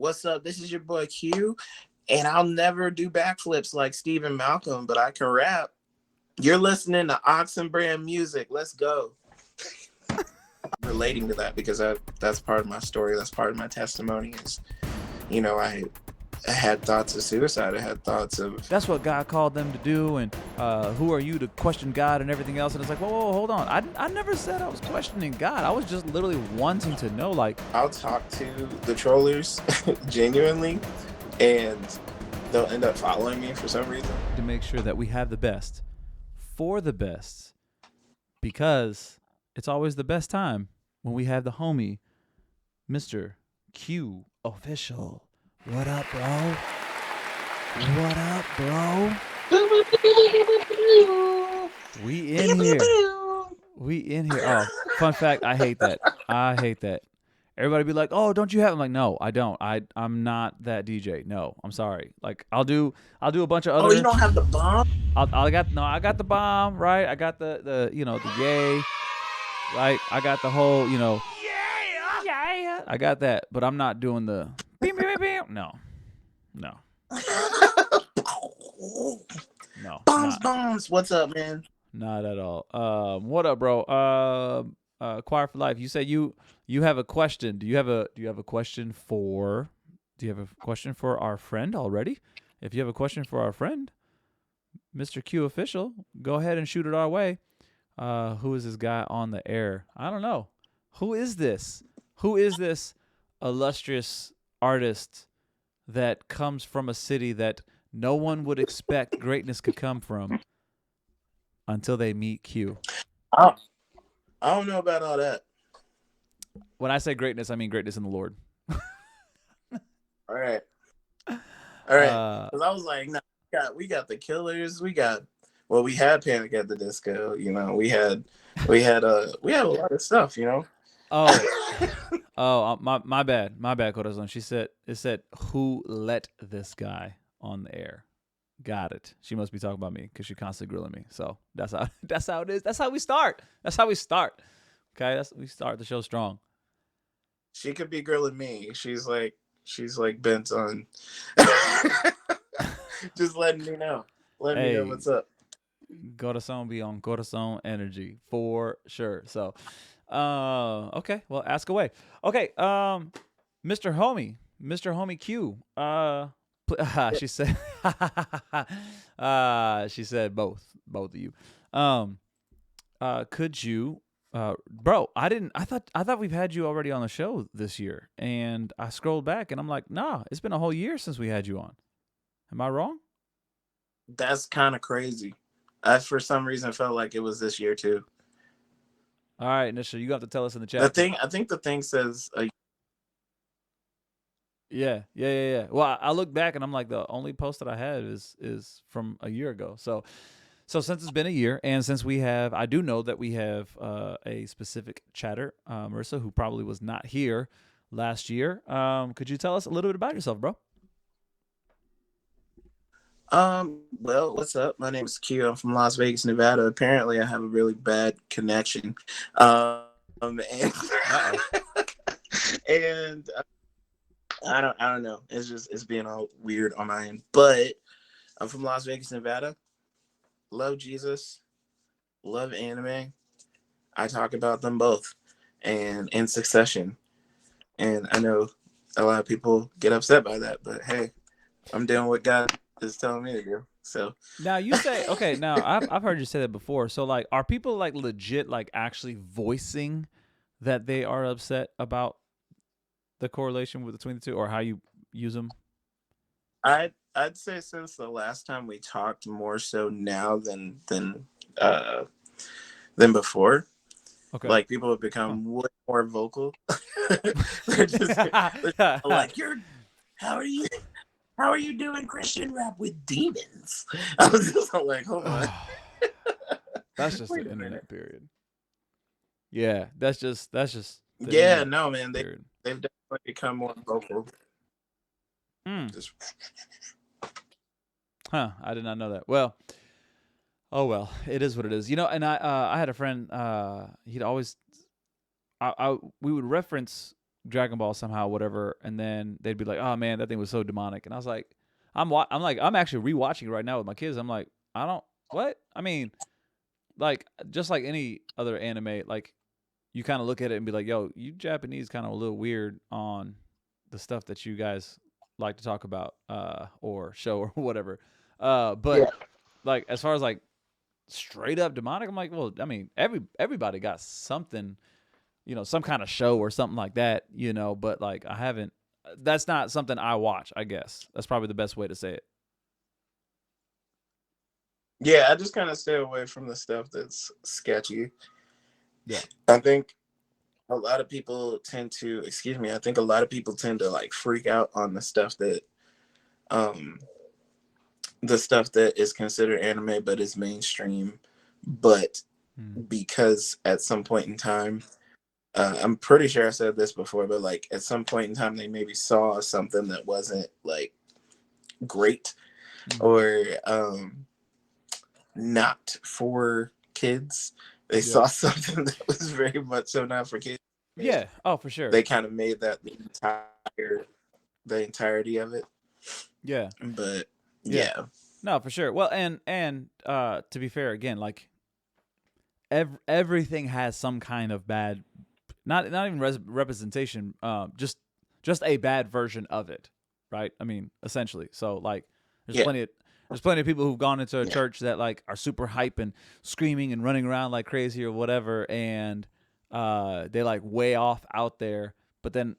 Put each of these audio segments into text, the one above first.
What's up? This is your boy Q, and I'll never do backflips like Stephen Malcolm, but I can rap. You're listening to Oxen Brand Music. Let's go. Relating to that because that's part of my story. That's part of my testimony. Is I had thoughts of suicide. I had thoughts of That's what God called them to do, and who are you to question God and everything else? And it's like, whoa, hold on. I never said I was questioning God. I was just literally wanting to know, like, I'll talk to the trollers genuinely, and they'll end up following me for some reason. to make sure that we have the best for the best, because it's always the best time when we have the homie, Mr. Q Official. What up, bro? What up, bro? We in here. We in here. Oh, fun fact, I hate that. I hate that. Everybody be like, "Oh, don't you have?" I'm like, "No, I don't. I'm not that DJ. No, I'm sorry. Like, I'll do a bunch of Oh, you other. don't have the bomb? I got the bomb, right? I got the the yay, right? I got the whole yeah. I got that, but I'm not doing the beep beep beep beep. No, no, no, Bombs, bombs. What's up, man? not at all. What up, bro? Choir for Life. You said you have a question. Do you have a question for? Do you have a question for our friend already? If you have a question for our friend, Mr. Q Official, go ahead and shoot it our way. Who is this guy on the air? I don't know. Who is this? Who is this illustrious artist that comes from a city that no one would expect greatness could come from until they meet Q? I don't know about all that. When I say greatness, I mean greatness in the Lord. All right. Because I was like, no, we got the Killers. We had Panic at the Disco. We had a lot of stuff. My bad, Corazon. It said who let this guy on the air. Got it. She must be talking about me because she constantly grilling me. So that's how it is. That's how we start. Okay, we start the show strong. She could be grilling me. She's like bent on just letting me know. Letting me know what's up. Corazon be on Corazon energy for sure. So, okay. Well, ask away. Okay. Mr. Homie Q. She said, she said both of you. Could you, bro? I thought we've had you already on the show this year, and I scrolled back and I'm like, nah, it's been a whole year since we had you on. Am I wrong? That's kind of crazy. I for some reason felt like it was this year too. All right, Nisha, you have to tell us in the chat. I think the thing says. Yeah. Well, I look back and I'm like, the only post that I had is from a year ago. So since it's been a year, and since I do know that we have a specific chatter, Marissa, who probably was not here last year. Could you tell us a little bit about yourself, bro? Well, what's up? My name is Q. I'm from Las Vegas, Nevada. Apparently, I have a really bad connection. And and I don't know. It's being all weird on my end. But I'm from Las Vegas, Nevada. Love Jesus. Love anime. I talk about them both, and in succession. And I know a lot of people get upset by that, but hey, I'm doing what God is telling me to do. So now you say, okay, now I've heard you say that before. So like, are people like legit like actually voicing that they are upset about the correlation between the two, or how you use them? I'd say since the last time we talked, more so now than before. Okay. Like people have become way more vocal. they're just like, how are you doing Christian rap with demons? I was just like, hold on. That's just the internet period. Yeah, that's just yeah, no, man. They've definitely become more vocal. Just... Huh, I did not know that. Well, oh well, it is what it is. And I had a friend, he'd always we would reference Dragon Ball somehow, whatever, and then they'd be like, "Oh man, that thing was so demonic," and I was like, I'm actually rewatching it right now with my kids. I'm like, I don't what I mean, like just like any other anime, like you kind of look at it and be like, "Yo, you Japanese kind of a little weird on the stuff that you guys like to talk about, or show or whatever." But Yeah. like as far as like straight up demonic, I'm like, well, I mean, everybody got something, some kind of show or something like that, but like I haven't. That's not something I watch. I guess that's probably the best way to say it. Yeah, I just kind of stay away from the stuff that's sketchy. Yeah. I think a lot of people tend to, excuse me, I think a lot of people tend to like freak out on um the stuff that is considered anime but is mainstream, but Hmm. because at some point in time, I'm pretty sure I said this before, but like at some point in time they maybe saw something that wasn't like great, Hmm. or not for kids. They Yeah. saw something that was very much so not for kids. Yeah. Oh, for sure. They kind of made that the entirety of it. Yeah. But Yeah. yeah, No, for sure. Well, and to be fair, again, like everything has some kind of bad, not even representation, just a bad version of it, right? I mean, essentially. So like, there's yeah, plenty of there's plenty of people who've gone into a yeah, church that like are super hype and screaming and running around like crazy or whatever, and they like way off out there. But then,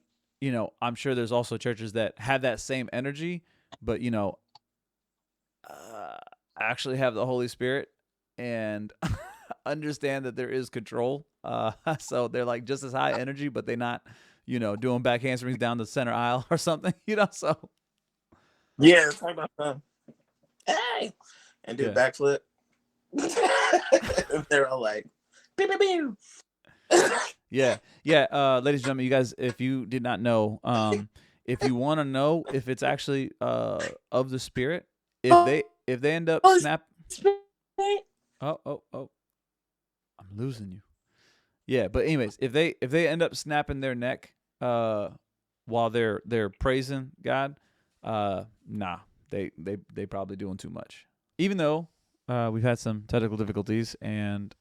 I'm sure there's also churches that have that same energy, but uh, actually have the Holy Spirit and understand that there is control. So they're like just as high energy, but they're not, doing back handsprings down the center aisle or something, So yeah. Talk about fun. Hey, and do a yeah, backflip. And they're all like, pew, pew, pew. yeah, yeah. Ladies and gentlemen, you guys, if you did not know, if you want to know if it's actually of the Spirit, if they end up oh, I'm losing you. Yeah, but anyways, if they end up snapping their neck while they're praising God, nah, they probably doing too much. Even though we've had some technical difficulties and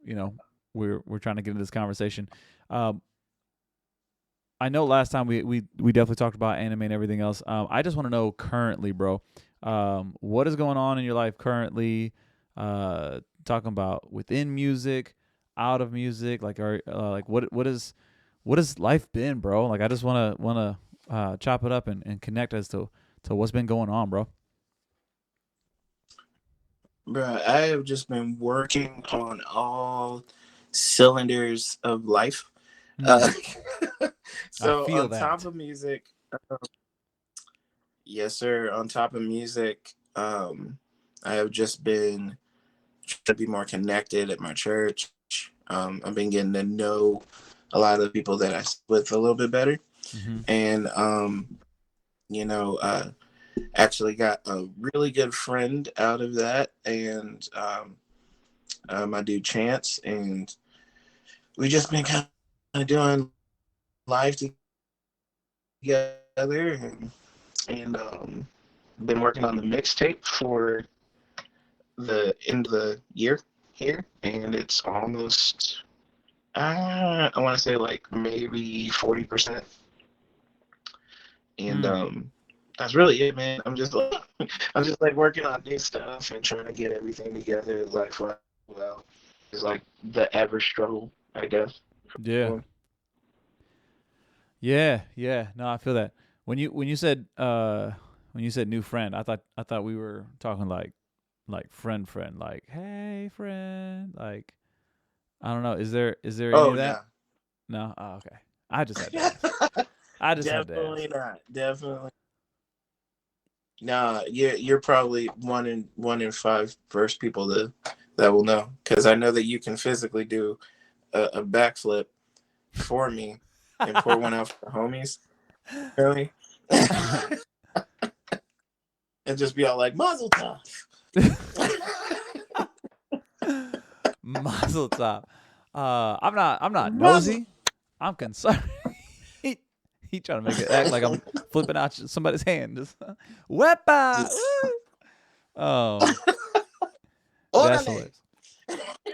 you know we're trying to get into this conversation. Um, I know last time we definitely talked about anime and everything else. I just want to know currently, bro, what is going on in your life currently? Talking about within music, out of music, like like what has life been, bro? Like I just wanna chop it up and connect as to what's been going on, bro. Bro, I have just been working on all cylinders of life. Hmm. Uh, I so feel on top that. of music, yes, sir. On top of music, I have just been trying to be more connected at my church. I've been getting to know a lot of the people that I sit with a little bit better, Hmm. and you know, actually got a really good friend out of that, and my dude Chance, and we just been kind of doing live together, and been working on the mixtape for the end of the year here, and it's almost I want to say like maybe 40%, and Mm. that's really it, man. I'm just like working on new stuff and trying to get everything together. Like well, it's like the ever struggle, I guess. Yeah. Yeah, yeah. No, I feel that. When you said new friend, I thought we were talking like friend, like hey friend, like I don't know. Is there any Oh of that? no, No. Oh, okay. I just had to ask. I just had to ask. definitely not. Definitely. Nah, you're probably one in five first people that will know, because I know that you can physically do a backflip for me and pour one out for the homies. Really? And just be all like Mazel Tov. Mazel tov. I'm not Mazel. nosy. I'm concerned. He trying to make it act like I'm flipping out somebody's hand. Just wepa. That's Orale. hilarious.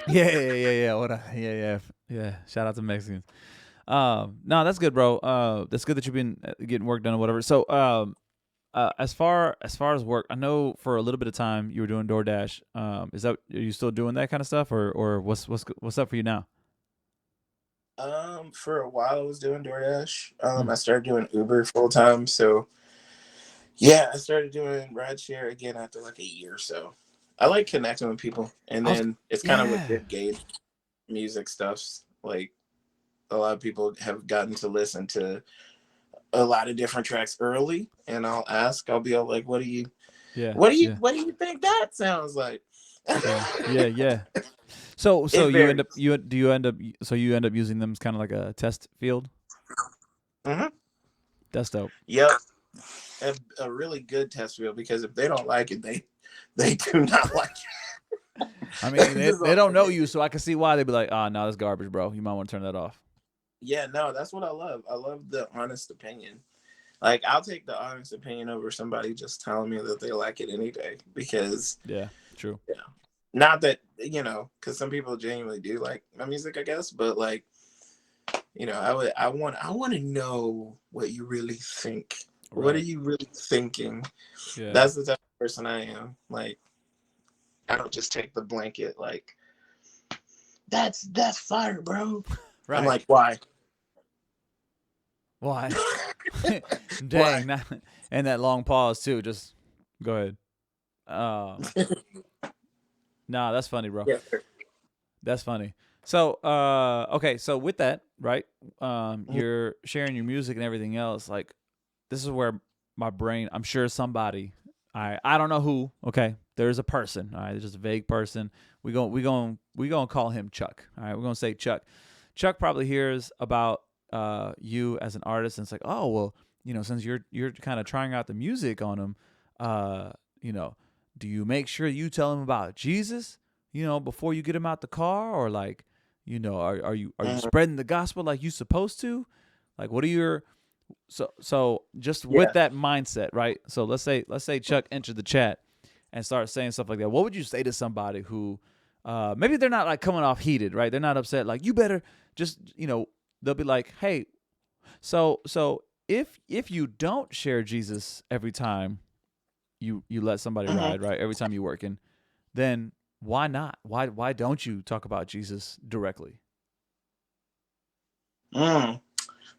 Yeah. What a, yeah. Shout out to Mexicans. No, that's good, bro. That's good that you've been getting work done or whatever. So, as far as work, I know for a little bit of time you were doing DoorDash. Are you still doing that kind of stuff, or what's up for you now? For a while I was doing DoorDash. Mm. I started doing Uber full time. So yeah, I started doing rideshare again after like a year or so. I like connecting with people, and I was, then it's kind of a yeah, good gauge. Music stuffs like a lot of people have gotten to listen to a lot of different tracks early, and I'll be all like, yeah, yeah, what do you think that sounds like? yeah. So It you end up varies. you end up using them as kind of like a test field. Hmm. That's dope. Yep, a really good test field, because if they don't like it, they do not like I mean, it. Just they all don't know like, you, so I can see why they'd be like, "Ah, no, that's garbage, bro. You might want to turn that off." yeah, no, that's what I love. I love the honest opinion. Like, I'll take the honest opinion over somebody just telling me that they like it any day, because Yeah, true. yeah, not that, because some people genuinely do like my music, I guess, but like, I want to know what you really think. What are Right. you really thinking? Yeah. That's the type of person I am. Like, I don't just take the blanket like, that's fire, bro. I'm Right. like, why? Why? Why? Dang. Not, and that long pause too. Just go ahead. Um. Nah, that's funny, bro. Yeah. That's funny. So, okay. So with that, right? Mhm. You're sharing your music and everything else. Like, this is where my brain. I'm sure somebody. I don't know who. Okay, there's a person. All right, there's just a vague person. We gonna call him Chuck. All right, we're gonna say Chuck. Chuck probably hears about you as an artist, and it's like, oh well, since you're kind of trying out the music on him, uh, you know, do you make sure you tell him about Jesus? Before you get him out the car, or like, are you Mhm. spreading the gospel like you supposed to? Like, what are your so just with Yeah. that mindset, right? So let's say Chuck entered the chat and started saying stuff like that. What would you say to somebody who maybe they're not like coming off heated, right? They're not upset. Like, you better just they'll be like, hey, so if you don't share Jesus every time you let somebody Mhm. ride, right? Every time you're working, then why not? Why don't you talk about Jesus directly? Mm.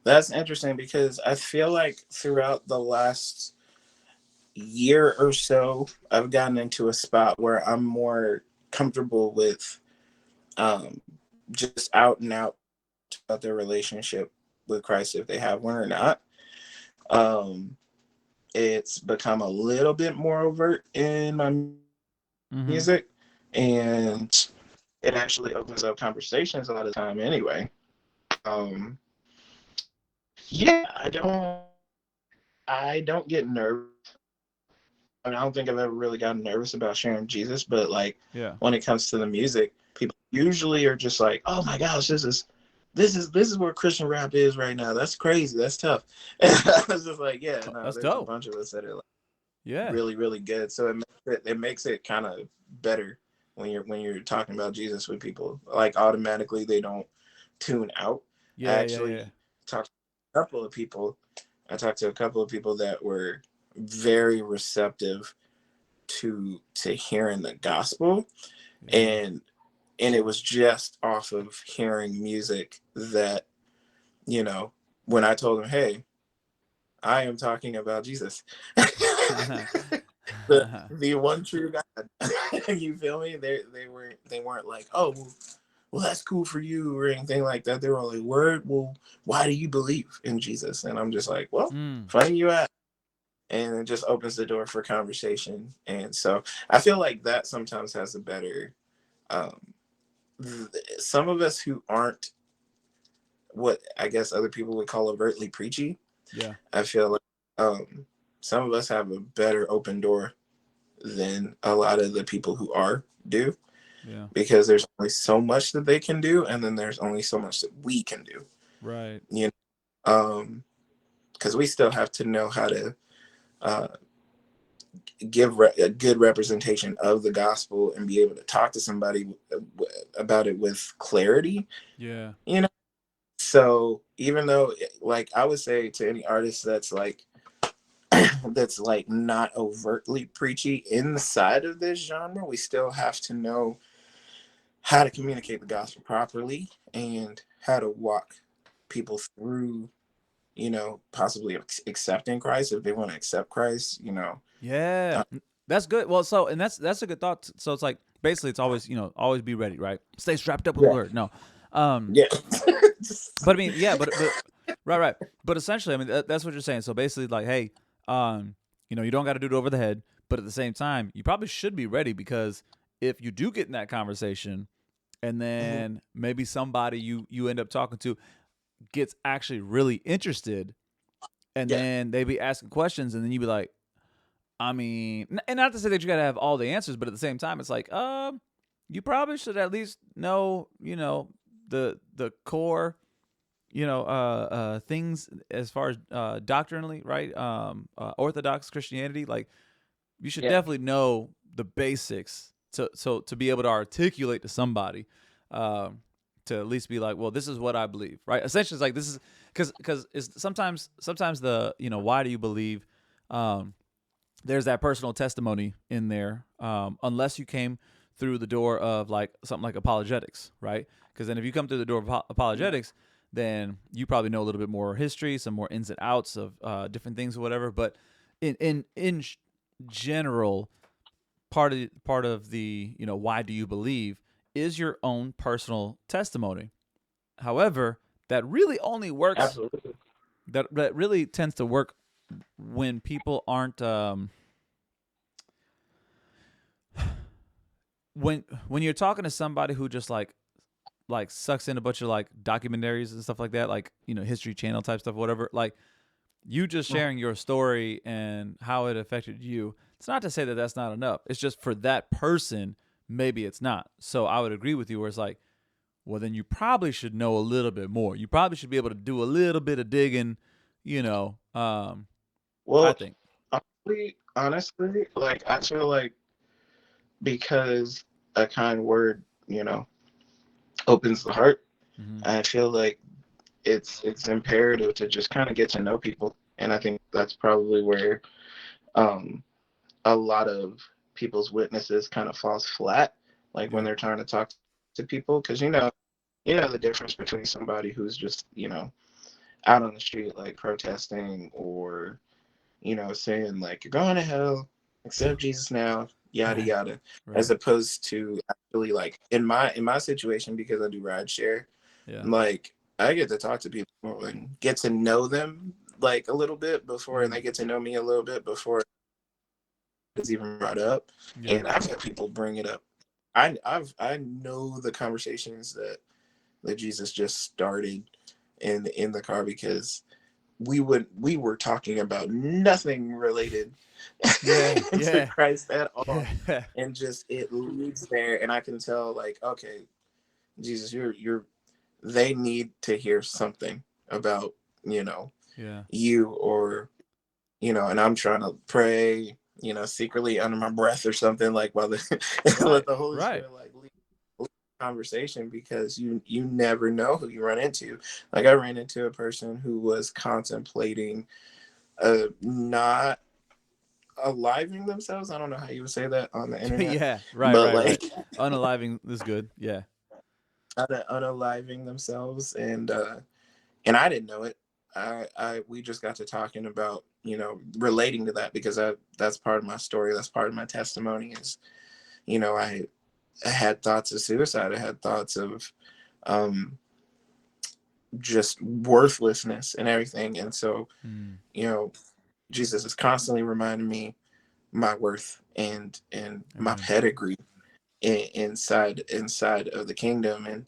That's interesting, because I feel like throughout the last year or so, I've gotten into a spot where I'm more comfortable with um, just out and out about their relationship with Christ, if they have one or not. Um, it's become a little bit more overt in my Mm-hmm. music, and it actually opens up conversations a lot of the time anyway. Um, yeah, I don't get nervous. I mean, I don't think I've ever really gotten nervous about sharing Jesus, but like, Yeah. when it comes to the music, people usually are just like, "Oh my gosh, this is where Christian rap is right now. That's crazy. That's tough." And I was just like, "Yeah, no, That's there's a dope. bunch of us that are like Yeah. really, really good." So it makes it kind of better when you're talking about Jesus with people. Like, automatically they don't tune out. I Yeah. actually talked to a couple of people. I talked to a couple of people that were very receptive to hearing the gospel, Yeah. and it was just off of hearing music that, you know when I told them, hey, I am talking about Jesus. The one true God. You feel me? They weren't like, oh, well, that's cool for you, or anything like that. They were like, word, well, why do you believe in Jesus? And I'm just like, well, mm. funny you ask. And it just opens the door for conversation. And so I feel like that sometimes has a better, um, some of us who aren't what I guess other people would call overtly preachy, Yeah. I feel like some of us have a better open door than a lot of the people who do, Yeah. because there's only so much that they can do, and then there's only so much that we can do. Right. You know, because we still have to know how to uh, a good representation of the gospel and be able to talk to somebody about it with clarity, Yeah. you know. So even though, like, I would say to any artist that's like that's like not overtly preachy inside of this genre, we still have to know how to communicate the gospel properly and how to walk people through, possibly accepting Christ if they want to accept Christ, Yeah. uh, That's good. Well, so and that's a good thought. So it's like basically it's always, always be ready, right? Stay strapped up with the yeah, word. No. Um yeah. but I mean, yeah, but right, right. But essentially, I mean that's what you're saying. So basically like, hey, you don't got to do it over the head, but at the same time, you probably should be ready because if you do get in that conversation and Mhm. then maybe somebody you end up talking to gets actually really interested and Yeah, then they be asking questions and then you be like, I mean, and not to say that you got to have all the answers, but at the same time, it's like, you probably should at least know, the core, things as far as doctrinally, right? Orthodox Christianity, like you should yeah, definitely know the basics to be able to articulate to somebody, to at least be like, well, this is what I believe, right? Essentially, it's like this is because it's sometimes the why do you believe, um, there's that personal testimony in there, unless you came through the door of like something like apologetics, right? Because then if you come through the door of yeah, apologetics, then you probably know a little bit more history, some more ins and outs of different things or whatever. But in general, part of the why do you believe is your own personal testimony. However, that really only works. absolutely. That really tends to work when people aren't. When you're talking to somebody who just like sucks in a bunch of like documentaries and stuff like that, like History Channel type stuff, whatever. Like you just Mhm. sharing your story and how it affected you. It's not to say that that's not enough. It's just for that person, maybe it's not. So I would agree with you where it's like, well, then you probably should know a little bit more. You probably should be able to do a little bit of digging, you know. I Well, think. honestly, like I feel like because a kind word, opens the heart. Hmm. I feel like it's imperative to just kind of get to know people, and I think that's probably where um, a lot of people's witnesses kind of falls flat, like when Yeah. they're trying to talk to people, because you know the difference between somebody who's just out on the street like protesting or saying like you're going to hell, accept Jesus now, yada Right. yada, as Right. opposed to actually like in my situation because I do ride share, Yeah. like I get to talk to people and get to know them like a little bit before, and Mm. they get to know me a little bit before it's even brought up. Yeah. And I've had people bring it up. I know the conversations that Jesus just started in the car because we were talking about nothing related Yeah. to Yeah. Christ at all, Yeah. and just it leads there, and I can tell like, okay, Jesus, you're they need to hear something about you know Yeah. you, or and I'm trying to pray secretly under my breath or something, like while the let Right. the Holy Right. Spirit like lead the conversation, because you never know who you run into. Like I ran into a person who was contemplating not aliving themselves. I don't know how you would say that on the internet, Yeah. Right. but Right. Right. like Unaliving is good. Yeah. unaliving themselves, and I didn't know it. I we just got to talking about relating to that, because that's part of my story. That's part of my testimony. Is I had thoughts of suicide. I had thoughts of um, just worthlessness and everything. And so Mm. you know, Jesus is constantly reminding me my worth and my Amen. pedigree inside of the kingdom,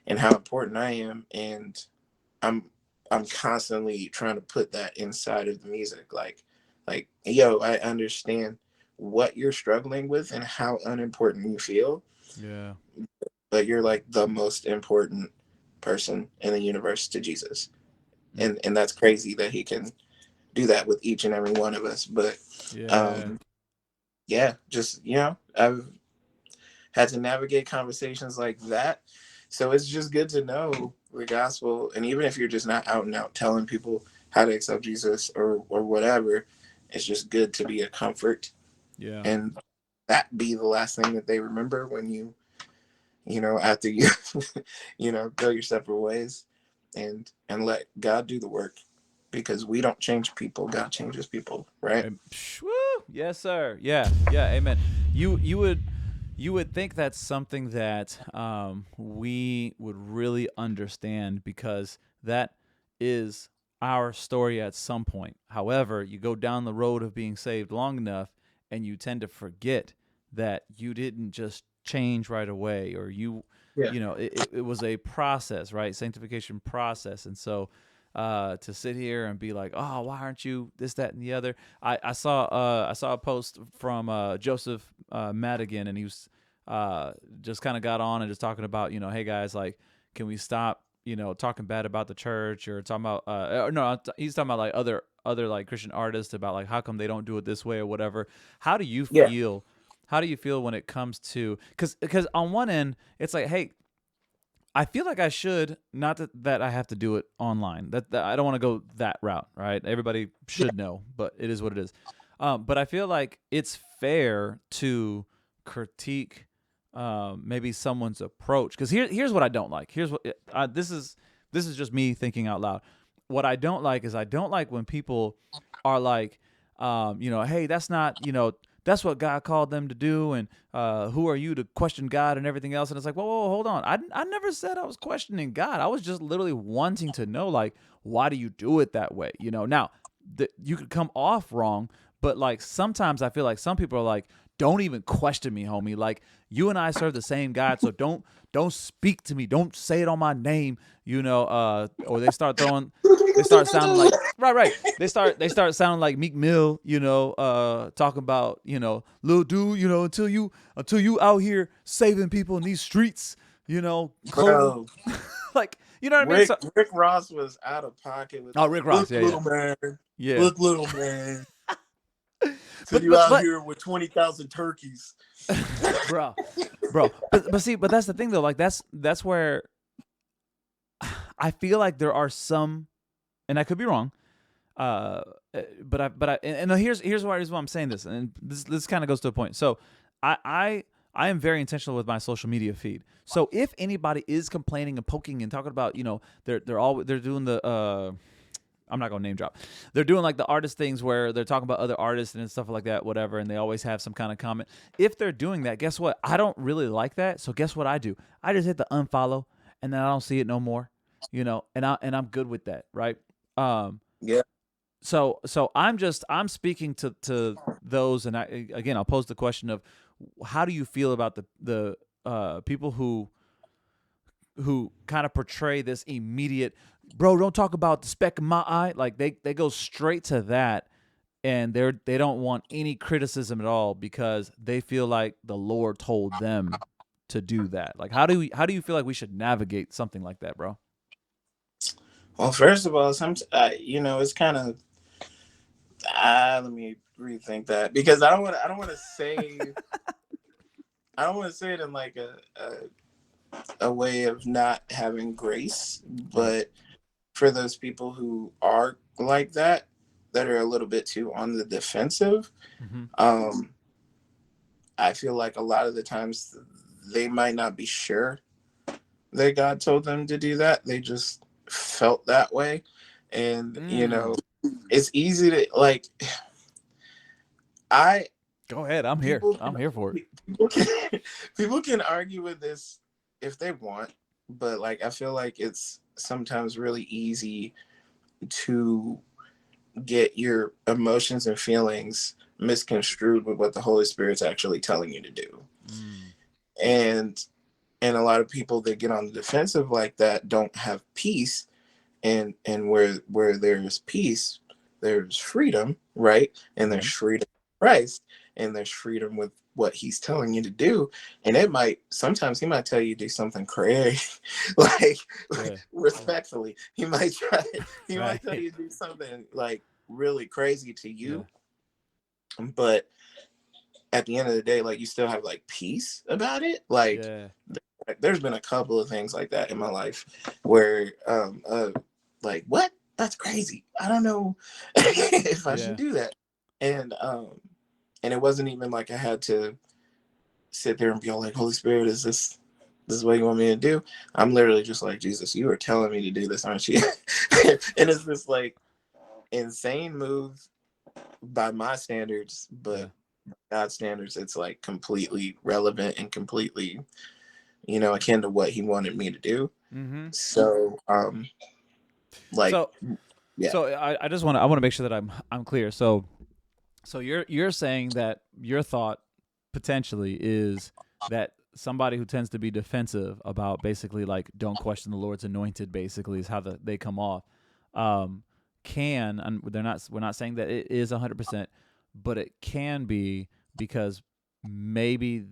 and how important I am. And I'm I'm constantly trying to put that inside of the music. Like yo, I understand what you're struggling with and how unimportant you feel, Yeah. but you're like the most important person in the universe to Jesus. Mm. And that's crazy that he can do that with each and every one of us. But Yeah. um, yeah, just I've had to navigate conversations like that. So it's just good to know the gospel. And even if you're just not out and out telling people how to accept Jesus or whatever, it's just good to be a comfort Yeah. and that be the last thing that they remember when after you, go your separate ways and let God do the work because we don't change people. God changes people, right? Woo! Yes, sir. Yeah, yeah. Amen. You would think that's something that we would really understand because that is our story at some point. However, you go down the road of being saved long enough, and you tend to forget that you didn't just change right away, or Yeah. it was a process, right? Sanctification process, and so to sit here and be like, oh, why aren't you this, that, and the other? I saw a post from Joseph Madigan, and he was just kind of got on and just talking about, hey guys, like, can we stop, talking bad about the church, or talking about no, he's talking about like other like Christian artists about like how come they don't do it this way or whatever. How do you Yeah. feel? How do you feel when it comes to because on one end it's like, hey, I feel like I should, not that I have to do it online. That I don't want to go that route, right? Everybody Yeah. should know, but it is what it is. But I feel like it's fair to critique maybe someone's approach, because here's what I don't like. Here's what this is just me thinking out loud. What I don't like is I don't like when people are like, hey, that's not, that's what God called them to do, and who are you to question God and everything else? And it's like, whoa, hold on. I never said I was questioning God. I was just literally wanting to know, like, why do you do it that way? Now you could come off wrong, but like sometimes I feel like some people are like, don't even question me, homie. Like, you and I serve the same God, so don't speak to me. Don't say it on my name, or they start sounding like right. They start sounding like Meek Mill, talking about, little dude, until you out here saving people in these streets, clothes, Bro, like, you know what I mean? Rick So, Rick Ross was out of pocket with oh, that. Rick Ross, Look, yeah, yeah, little man. yeah. Look, little man. So But you but out but here with 20,000 turkeys. bro, but see, but that's the thing though. Like, that's where I feel like there are some, and I could be wrong. And here's why I'm saying this, and this kind of goes to a point. So, I am very intentional with my social media feed. So if anybody is complaining and poking and talking about, they're doing the I'm not gonna name drop. They're doing like the artist things where they're talking about other artists and stuff like that, whatever, and they always have some kind of comment. If they're doing that, guess what? I don't really like that. So guess what I do? I just hit the unfollow, and then I don't see it no more. And I'm good with that, right? Um, Yeah. so I'm speaking to those, and again I'll pose the question of, how do you feel about the people who kind of portray this immediate, bro, don't talk about the speck in my eye, like they go straight to that, and they don't want any criticism at all because they feel like the Lord told them to do that. Like, how do you feel like we should navigate something like that, bro? Well, first of all, it's kind of let me rethink that because I don't want to say it in like a way of not having grace, Right. but for those people who are like that are a little bit too on the defensive, Mm-hmm. um, I feel like a lot of the times they might not be sure that God told them to do that. They just felt that way. And, Mm. it's easy to like, I, Go ahead. I'm here. people I'm here for it. people can people can argue with this if they want, but like I feel like it's sometimes really easy to get your emotions and feelings misconstrued with what the Holy Spirit's actually telling you to do. Mm. And a lot of people that get on the defensive like that don't have peace, and where there's peace, there's freedom, right? And there's Amen. freedom in Christ, and there's freedom with what he's telling you to do. And it might sometimes he might tell you to do something crazy, like Yeah. respectfully. He might try he might tell Right. you to do something like really crazy to Yeah. you, but at the end of the day, like you still have like peace about it. Like Yeah. there's been a couple of things like that in my life where like what? That's crazy. I don't know if I should Yeah. do that. And and it wasn't even like I had to sit there and be all like, Holy Spirit, is this what you want me to do? I'm literally just like, Jesus, you are telling me to do this, aren't you? And it's this like insane move by my standards, Yeah. but God's standards, it's like completely relevant and completely, you know, akin to what he wanted me to do. Mm-hmm. So like So yeah. so I just want to make sure that I'm clear. So you're saying that your thought potentially is that somebody who tends to be defensive about basically like don't question the Lord's anointed basically is how they come off. Um, can and we're not saying that it is 100%, but it can be because maybe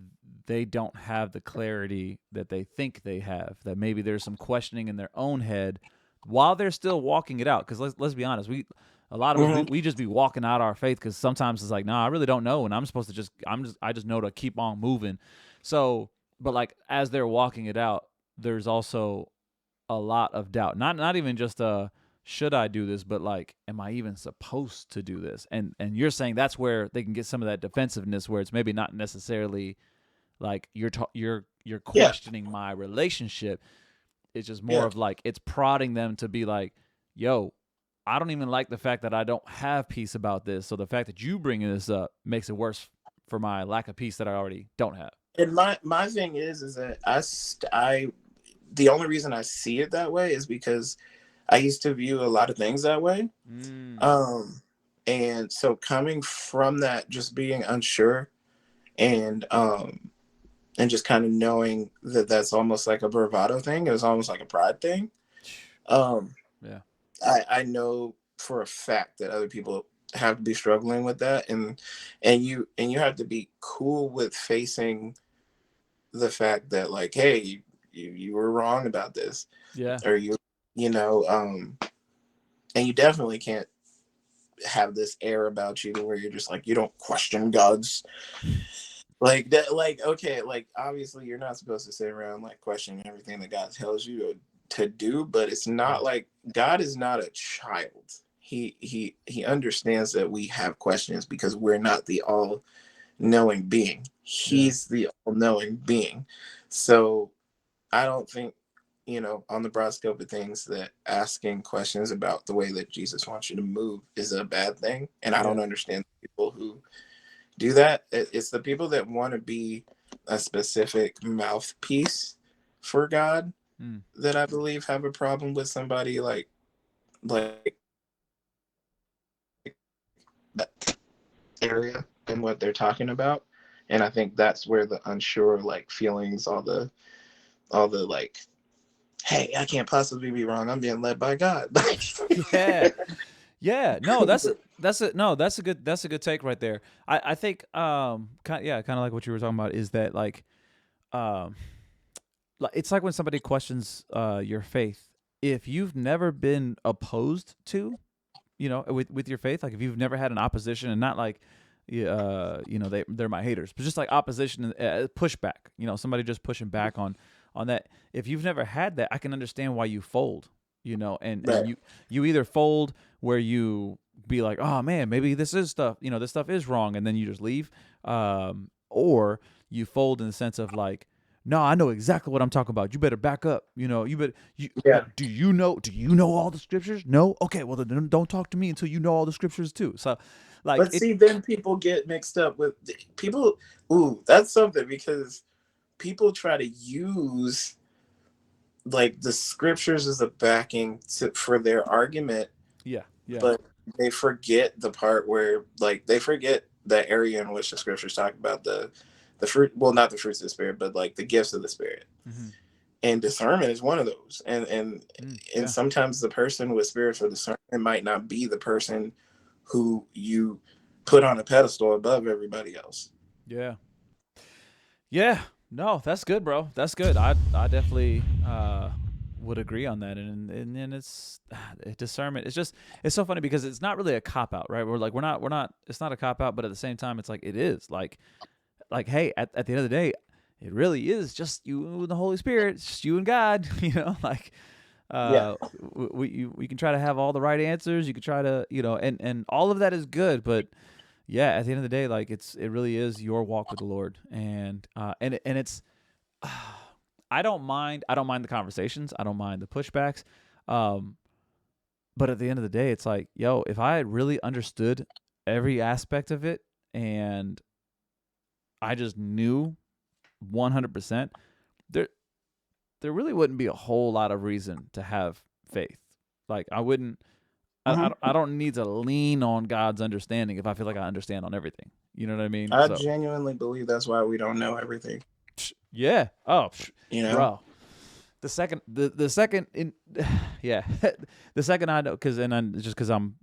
they don't have the clarity that they think they have. That maybe there's some questioning in their own head while they're still walking it out. Because let's be honest, a lot of us Mhm. we just be walking out our faith because sometimes it's like, nah, I really don't know, and I'm supposed to I just know to keep on moving. So, but like as they're walking it out, there's also a lot of doubt. Not even just should I do this, but like am I even supposed to do this? And you're saying that's where they can get some of that defensiveness, where it's maybe not necessarily like you're Yeah. questioning my relationship. It's just more Yeah. of like it's prodding them to be like, yo, I don't even like the fact that I don't have peace about this. So the fact that you bringing this up makes it worse for my lack of peace that I already don't have. And my thing is that I the only reason I see it that way is because I used to view a lot of things that way. Mm, Um, and so coming from that, just being unsure and just kind of knowing that that's almost like a bravado thing. It was almost like a pride thing. Um, yeah, I know for a fact that other people have to be struggling with that, and you have to be cool with facing the fact that like, hey, you were wrong about this, yeah, or you know, and you definitely can't have this air about you where you're just like you don't question God's like that. Like okay, like obviously you're not supposed to sit around like questioning everything that God tells you to do, but it's yeah, not like God is not a child. He understands that we have questions because we're not the all knowing being. yeah, He's the all knowing being. So I don't think, you know, on the broad scope of things, that asking questions about the way that Jesus wants you to move is a bad thing. And I yeah, don't understand people who do that. It's the people that want to be a specific mouthpiece for God mm, that I believe have a problem with somebody like that area and what they're talking about. And I think that's where the unsure like feelings, all the like, hey, I can't possibly be wrong. I'm being led by God. yeah, yeah. No, that's a good take right there. I think kind of like what you were talking about is that um it's like when somebody questions your faith. If you've never been opposed to, with your faith, like if you've never had an opposition and not like they're my haters, but just like opposition and pushback, somebody just pushing back on that. If you've never had that, I can understand why you fold, and Right. you either fold where you be like, oh man, maybe this stuff is wrong, and then you just leave, or you fold in the sense of like, no, I know exactly what I'm talking about. You better back up. You better. Yeah. Do you know all the scriptures? No. Okay. Well, then don't talk to me until you know all the scriptures too. So, like But it. see, then people get mixed up with people. Ooh, that's something because people try to use like the scriptures as a backing for their argument, Yeah. Yeah. but they forget the part where like they forget the area in which the scriptures talk about the fruit. Well, not the fruits of the spirit, but like the gifts of the spirit. Mm-hmm. And discernment is one of those. And Yeah. sometimes the person with spiritual discernment might not be the person who you put on a pedestal above everybody else. Yeah. Yeah. No, that's good, bro. That's good. I definitely would agree on that, and then it's discernment. It's so funny because it's not really a cop out, right? We're not. It's not a cop out, but at the same time, it's like it is. Like hey, at the end of the day, it really is just you and the Holy Spirit, it's just you and God. Like Yeah. we can try to have all the right answers. You can try to and all of that is good, but yeah, at the end of the day, like it really is your walk with the Lord, and it's I don't mind the conversations. I don't mind the pushbacks. Um, but at the end of the day, it's like, yo, if I had really understood every aspect of it and I just knew 100%, there there really wouldn't be a whole lot of reason to have faith. Like I wouldn't Hmm. I don't need to lean on God's understanding if I feel like I understand on everything. You know what I mean? I So, genuinely believe that's why we don't know everything. yeah. Oh, You know. bro. The second in yeah, the second I know cuz and I'm just cuz I'm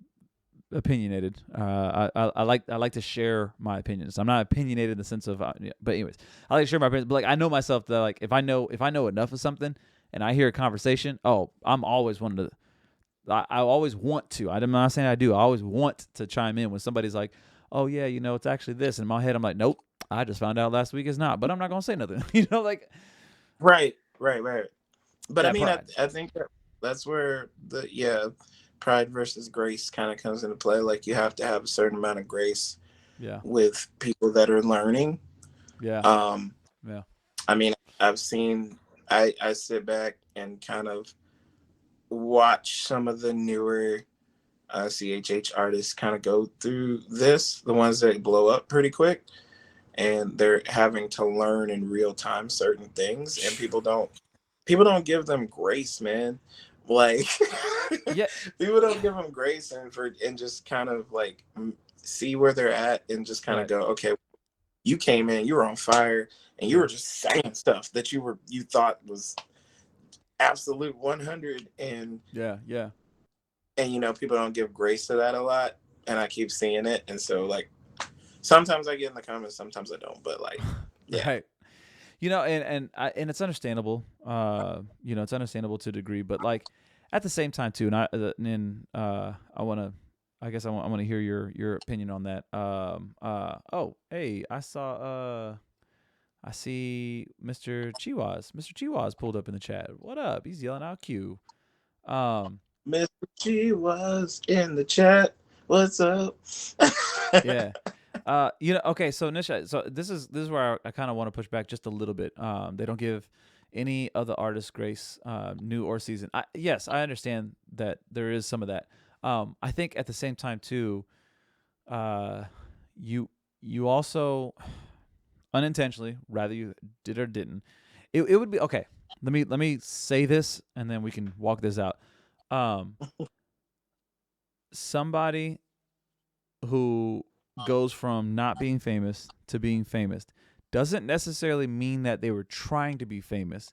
opinionated. I like to share my opinions. I'm not opinionated in the sense of yeah, but anyways, I like to share my opinions, but like I know myself that like if I know enough of something and I hear a conversation, oh, I'm always one to I always want to. I'm not saying I do. I always want to chime in when somebody's like, "Oh yeah, it's actually this." In my head, I'm like, "Nope, I just found out last week it's not." But I'm not gonna say nothing. Like Right. Right. Right. But I that mean, I, pride. I think that's where pride versus grace kind of comes into play. Like you have to have a certain amount of grace Yeah, with people that are learning. yeah, Um, yeah, I mean, I've seen. I sit back and kind of watch some of the newer CHH artists kind of go through this, the ones that blow up pretty quick, and they're having to learn in real time certain things, and people don't give them grace, man. Like yeah, people don't give them grace and just kind of like see where they're at and just kind of right, go, okay, you came in, you were on fire, and you yeah, were just saying stuff that you thought was absolute 100, yeah, yeah. and people don't give grace to that a lot, and I keep seeing it, and so like sometimes I get in the comments, sometimes I don't, but like yeah. Right. And it's understandable. It's understandable to a degree, but like at the same time too. I want to. I guess I want to hear your opinion on that. Oh, hey, I see Mr. Chiwas. Mr. Chiwas pulled up in the chat. What up? He's yelling out Q. Um, Mr. G was in the chat. What's up? yeah. Okay, so Nisha, so this is where I kind of want to push back just a little bit. They don't give any other artist grace, new or season. Yes, I understand that there is some of that. I think at the same time too, uh, you also unintentionally, rather you did or didn't, it would be okay. Let me say this, and then we can walk this out. Um, Somebody who goes from not being famous to being famous doesn't necessarily mean that they were trying to be famous.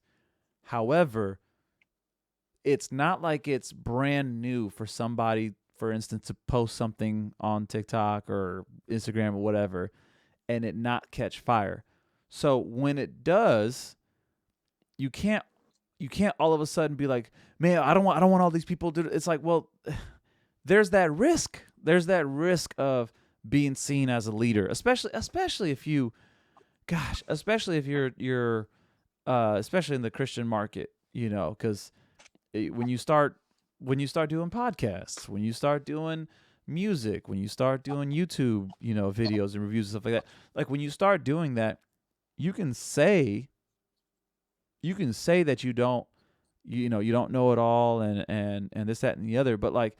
However, it's not like it's brand new for somebody, for instance, to post something on TikTok or Instagram or whatever and it not catch fire. So when it does, you can't all of a sudden be like, "Man, I don't want all these people to do it." It's like, well, there's that risk. There's that risk of being seen as a leader, especially if you, gosh, especially if you're especially in the Christian market, because when you start doing podcasts, when you start doing music, when you start doing YouTube, videos and reviews and stuff like that, like when you start doing that, you can say that you don't know it all and this that and the other, but like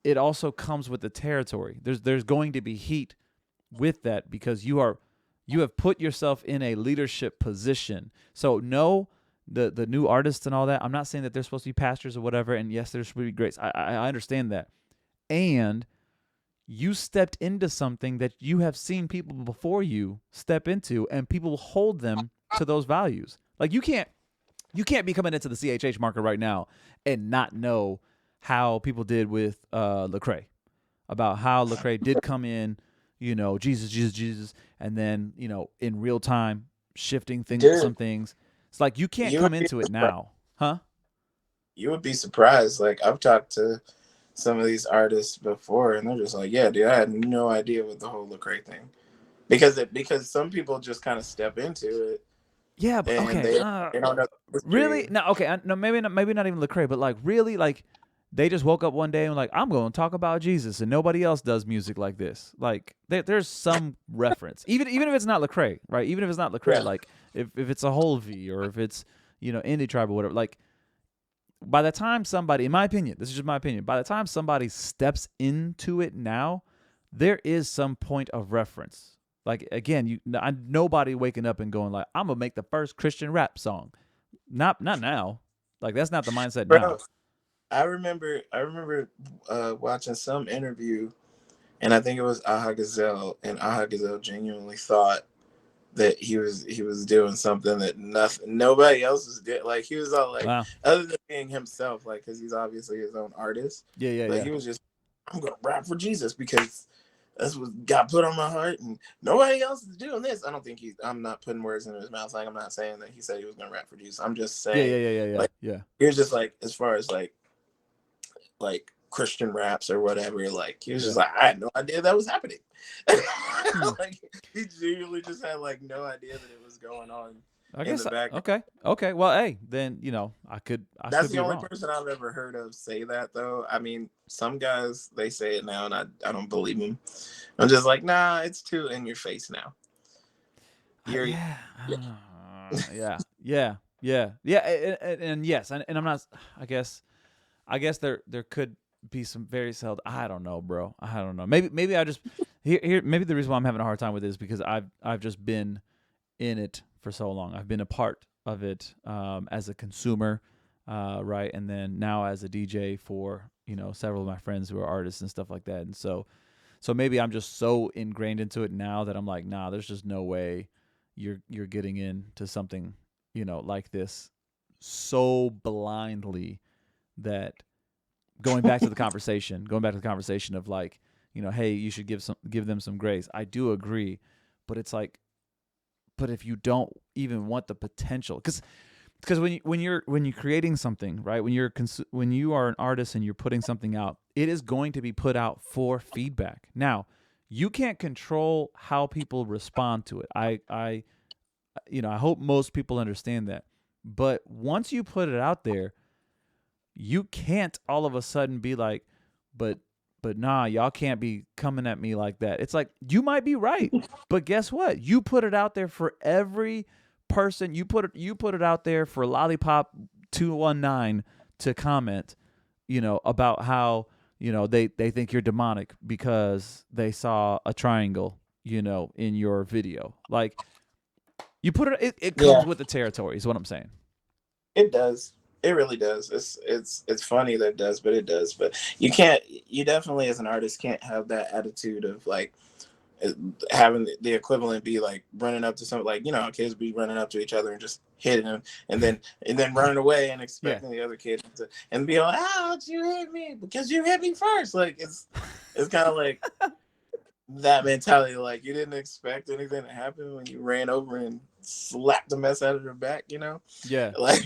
it also comes with the territory. There's going to be heat with that because you have put yourself in a leadership position. So no, the new artists and all that. I'm not saying that they're supposed to be pastors or whatever. And yes, there should be grace. I understand that. And you stepped into something that you have seen people before you step into, and people hold them to those values. Like you can't be coming into the CHH market right now and not know how people did with Lecrae, about how Lecrae did come in, Jesus, Jesus, Jesus, and then in real time shifting Dude, some things. It's like you can't you would come be into it surprised. now. Huh? You would be surprised. Like I've talked to some of these artists before, and they're just like, "Yeah, dude, I had no idea what the whole Lecrae thing." Because some people just kind of step into it Yeah, but and okay. they don't know the Really? history. No, okay. No, maybe not even Lecrae, but like really, like they just woke up one day and like I'm going to talk about Jesus, and nobody else does music like this. Like there's some reference, even if it's not Lecrae, right? Even if it's not Lecrae, Yeah, like if it's a whole V or if it's Indie Tribe or whatever, like by the time somebody, in my opinion, this is just my opinion, by the time somebody steps into it now, there is some point of reference. Like again, nobody waking up and going like, I'm gonna make the first Christian rap song. Not now. Like that's not the mindset bro. now. I remember watching some interview, and I think it was Aha Gazelle, and Aha Gazelle genuinely thought that he was doing something that nobody else was doing. Like he was all like, Wow. other than being himself, like because he's obviously his own artist, Yeah, yeah, but yeah. he was just, I'm gonna rap for Jesus because that's what God put on my heart, and nobody else is doing this. I don't think I'm not putting words in his mouth. Like I'm not saying that he said he was gonna rap for Jesus. I'm just Yeah, saying, yeah, yeah, yeah, yeah, like, yeah. here's just like as far as like Christian raps or whatever. Like he was Yeah. just like, I had no idea that was happening. Hmm. Like he genuinely just had like no idea that it was going on I in the guess background. okay. Okay. Well, hey, then I That's could the be only wrong. person I've ever heard of say that though. I mean, some guys they say it now, and I don't believe them. I'm just like, nah, it's too in your face now. You're Yeah. yeah. Yeah. Yeah. Yeah. Yeah. And yes, and I'm not. I guess. I guess there could be some very seldom. I don't know, bro. I don't know. Maybe I just here. Maybe the reason why I'm having a hard time with it is because I've just been in it for so long. I've been a part of it as a consumer, right, and then now as a DJ for several of my friends who are artists and stuff like that. And so maybe I'm just so ingrained into it now that I'm like, nah, there's just no way you're getting into something like this so blindly that going back to the conversation of like, hey, you should give them some grace. I do agree, but it's like, but if you don't even want the potential, because when you're creating something, right, when you are an artist and you're putting something out, it is going to be put out for feedback. Now, you can't control how people respond to it. I hope most people understand that. But once you put it out there, you can't all of a sudden be like, but nah, y'all can't be coming at me like that. It's like, you might be right, but guess what? You put it out there for every person. You put it out there for Lollipop 219 to comment, about how, they think you're demonic because they saw a triangle, in your video. Like, you put it Yeah, comes with the territory is what I'm saying. it does. It really does. It's funny that it does, but it does. But you can't. You definitely, as an artist, can't have that attitude of like having the equivalent be like running up to something, like kids be running up to each other and just hitting them, and then running away and Yeah. expecting the other kid to and be like, how'd you hit me because you hit me first. Like it's kind of like that mentality, like you didn't expect anything to happen when you ran over and slapped the mess out of her back, Yeah. like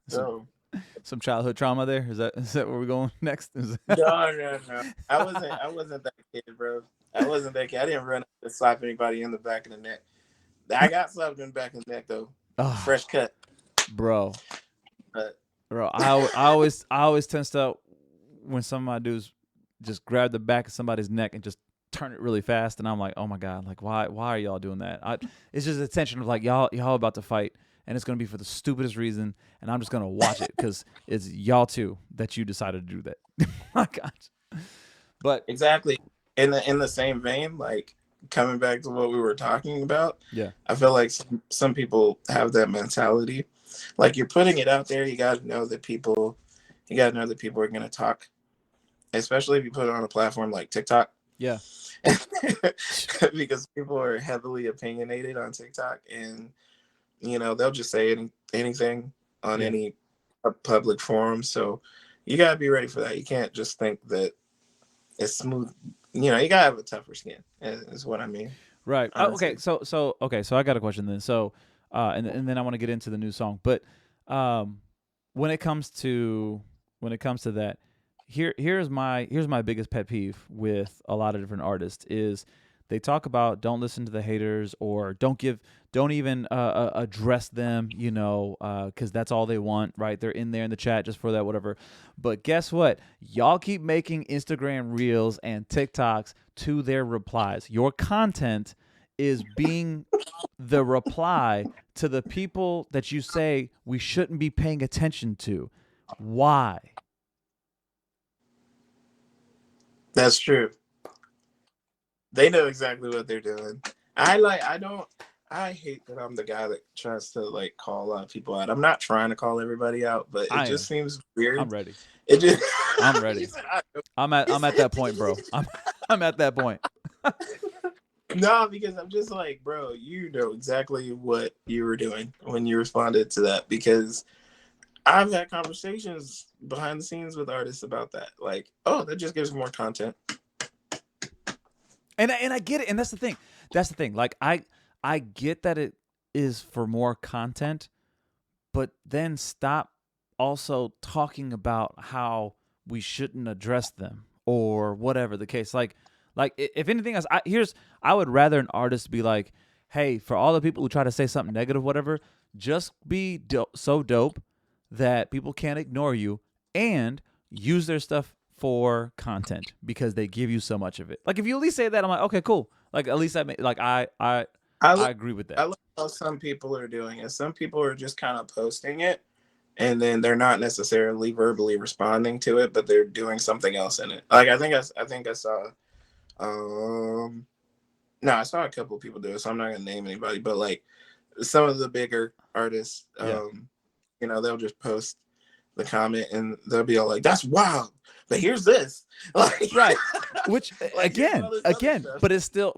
Some so. some childhood trauma there. Is that where we're going next? No, no, no. I wasn't that kid, bro. I wasn't that kid. I didn't run up and slap anybody in the back of the neck. I got slapped in the back of the neck though. Oh, Fresh cut. bro, But bro. I always tensed up when some of my dudes just grab the back of somebody's neck and just turn it really fast, and I'm like, oh my god, like why are y'all doing that? It's just a tension of like y'all about to fight, and it's gonna be for the stupidest reason, and I'm just gonna watch it because it's y'all too that you decided to do that. My gosh, but exactly. In the same vein, like coming back to what we were talking about, yeah, I feel like some people have that mentality. Like you're putting it out there, you gotta know that people are gonna talk, especially if you put it on a platform like TikTok. yeah, Because people are heavily opinionated on TikTok, and they'll just say anything on yeah. any public forum. So you gotta be ready for that. You can't just think that it's smooth. You gotta have a tougher skin. Is what I mean. Right. Okay. Honestly, So I got a question then. So, and then I want to get into the new song, but, um, when it comes to that, here's my biggest pet peeve with a lot of different artists is they talk about don't listen to the haters or don't even address them, because that's all they want, right? They're in there in the chat just for that, whatever. But guess what? Y'all keep making Instagram reels and TikToks to their replies. Your content is being the reply to the people that you say we shouldn't be paying attention to. Why? That's true. They know exactly what they're doing. I hate that I'm the guy that tries to like call people out. I'm not trying to call everybody out, but it just seems weird. I'm ready. It just I'm ready. I'm at that point, bro. I'm at that point. No, because I'm just like, bro, you know exactly what you were doing when you responded to that. Because I've had conversations behind the scenes with artists about that. Like, oh, that just gives more content. And I get it, and that's the thing. Like I get that it is for more content, but then stop also talking about how we shouldn't address them or whatever the case. Like if anything else, I would rather an artist be like, hey, for all the people who try to say something negative, whatever, just be so dope that people can't ignore you and use their stuff for content because they give you so much of it. Like if you at least say that, I'm like, okay, cool. Like at least I agree with that. I love how some people are doing it. Some people are just kind of posting it, and then they're not necessarily verbally responding to it, but they're doing something else in it. Like I think I saw, no, I saw a couple of people do it, so I'm not gonna name anybody, but like some of the bigger artists, they'll just post the comment and they'll be all like, "That's wild," but here's this, like, right? Which like, again, but it's still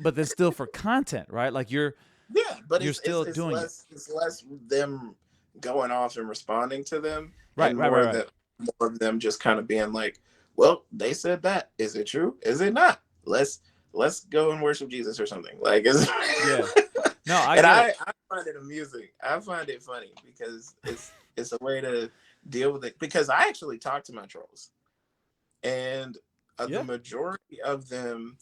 for content, right? Like you're still doing less, it. It's less them going off and responding to them, right? And Right. More of them just kind of being like, "Well, they said that. Is it true? Is it not? Let's go and worship Jesus or something." Like, yeah. No, I find it amusing. I find it funny because it's a way to deal with it. Because I actually talk to my trolls, and the majority of them,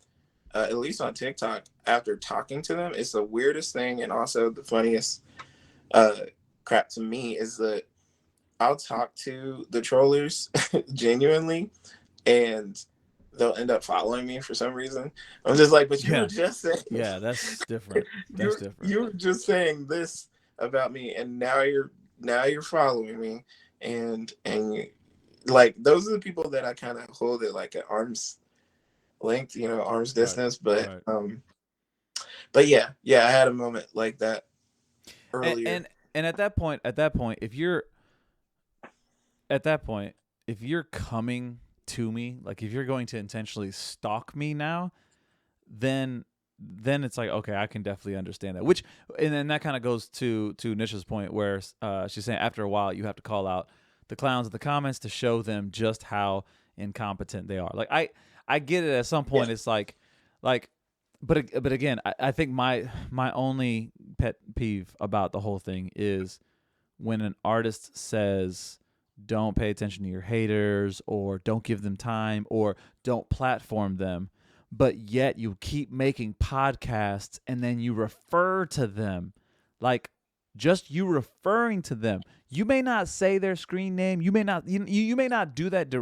at least on TikTok, after talking to them, it's the weirdest thing, and also the funniest crap to me is that I'll talk to the trollers genuinely, and they'll end up following me for some reason. I'm just like, but you were just saying, that's different. You were just saying this about me, and now you're following me, and like those are the people that I kind of hold at like an arm's length, arm's distance. Right. But yeah, I had a moment like that earlier. And at that point, if you're coming to me, like if you're going to intentionally stalk me now, then it's like, okay, I can definitely understand that. Which, and then that kind of goes to Nisha's point where she's saying after a while you have to call out the clowns in the comments to show them just how incompetent they are. Like I get it at some point. It's like, but again, I think my only pet peeve about the whole thing is when an artist says, don't pay attention to your haters, or don't give them time, or don't platform them, but yet you keep making podcasts and then you refer to them. Like, just you referring to them. You may not say their screen name. You may not you may not do that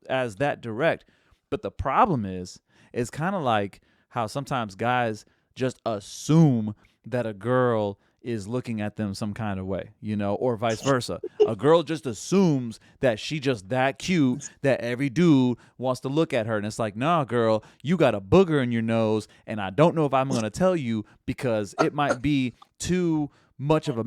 as that direct. But the problem is it's kind of like how sometimes guys just assume that a girl is looking at them some kind of way, or vice versa. A girl just assumes that she just that cute that every dude wants to look at her. And it's like, nah, girl, you got a booger in your nose. And I don't know if I'm going to tell you because it might be too much of a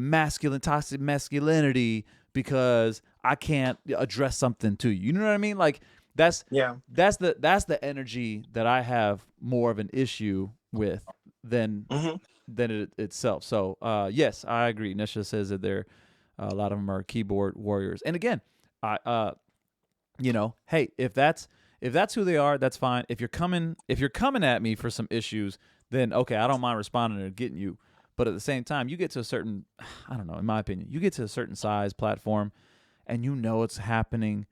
toxic masculinity because I can't address something to you. You know what I mean? Like that's the energy that I have more of an issue with than it itself. So yes, I agree. Nisha says that a lot of them are keyboard warriors. And again, hey, if that's who they are, that's fine. If you're coming at me for some issues, then okay, I don't mind responding and getting you. But at the same time, you get to a certain, I don't know, in my opinion, you get to a certain size platform, and you know it's happening,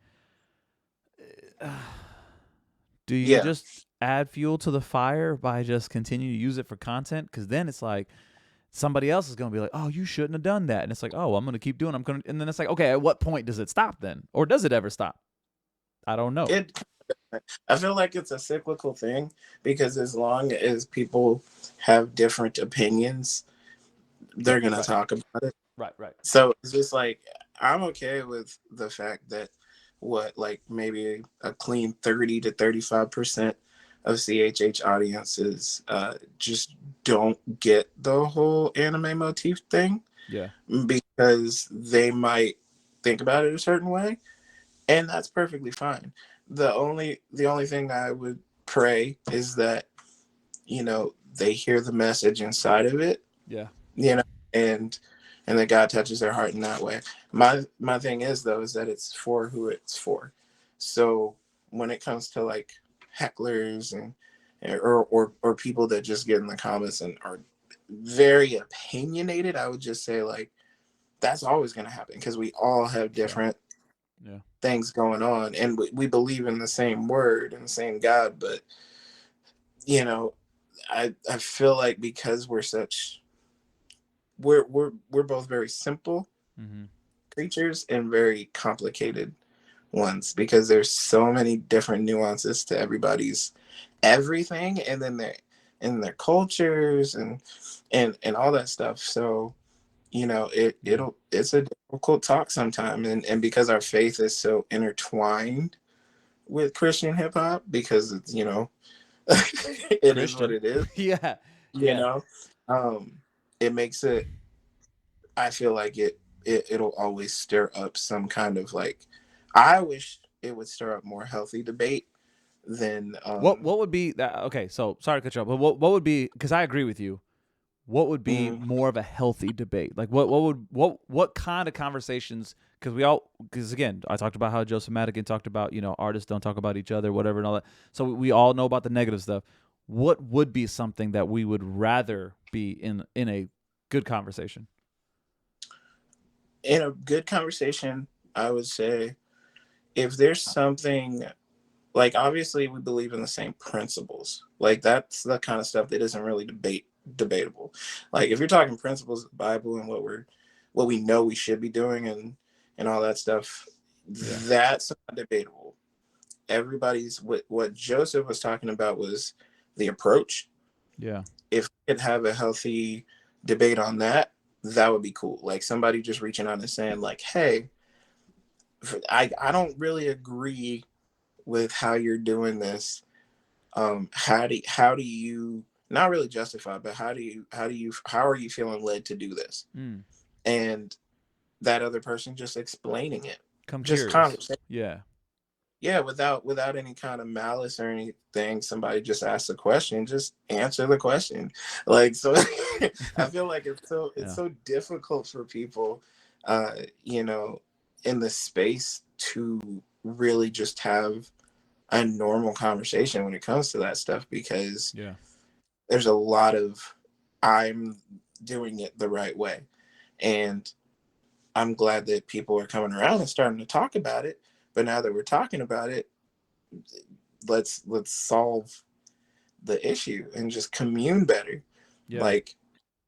do you Yeah, just add fuel to the fire by just continuing to use it for content? Because then it's like somebody else is going to be like, oh, you shouldn't have done that. And it's like, oh, I'm going to keep doing it. And then it's like, okay, at what point does it stop then? Or does it ever stop? I don't know. it. I feel like it's a cyclical thing because as long as people have different opinions, Yeah, they're gonna right, talk about it. right, right. So it's just like I'm okay with the fact that what like maybe a clean 30 to 35% of CHH audiences just don't get the whole anime motif thing Yeah, because they might think about it a certain way, and that's perfectly fine. The only thing I would pray is that they hear the message inside of it, yeah, you know, and that God touches their heart in that way. My thing is though is that it's for who it's for. So when it comes to like hecklers and or people that just get in the comments and are very opinionated, I would just say like that's always going to happen because we all have sure. different Yeah. things going on and we believe in the same word and the same God, but you know I feel like because we're both very simple Mm-hmm. creatures and very complicated ones because there's so many different nuances to everybody's everything and then their cultures and all that stuff. So Yeah. it's a difficult talk sometimes and because our faith is so intertwined with Christian hip hop because it's it is what Christian. it is, Yeah. you Yeah. know um it makes it I feel like it'll always stir up some kind of like I wish it would stir up more healthy debate than What would be that? Okay, so sorry to cut you off, but what would be? Because I agree with you. What would be mm, more of a healthy debate? Like what kind of conversations? Because again, I talked about how Joseph Madigan talked about artists don't talk about each other, whatever, and all that. So we all know about the negative stuff. What would be something that we would rather be in a good conversation? in a good conversation. I would say if there's something like obviously we believe in the same principles, like that's the kind of stuff that isn't really debatable. Like if you're talking principles of the Bible and what we know we should be doing and all that stuff, Yeah. that's not debatable. Everybody's what Joseph was talking about was the approach. Yeah. If we could have a healthy debate on that, that would be cool. Like somebody just reaching out and saying like, "Hey, I don't really agree with how you're doing this. How do you not really justify, but how are you feeling led to do this?" Mm. And that other person just explaining it, Come just curious. conversation. Yeah. Yeah, without any kind of malice or anything. Somebody just asks a question, just answer the question. Like so, I feel like it's Yeah. so difficult for people, uh, you know, in the space to really just have a normal conversation when it comes to that stuff because Yeah. there's a lot of I'm doing it the right way, and I'm glad that people are coming around and starting to talk about it. But now that we're talking about it, let's solve the issue and just commune better. Yeah. Like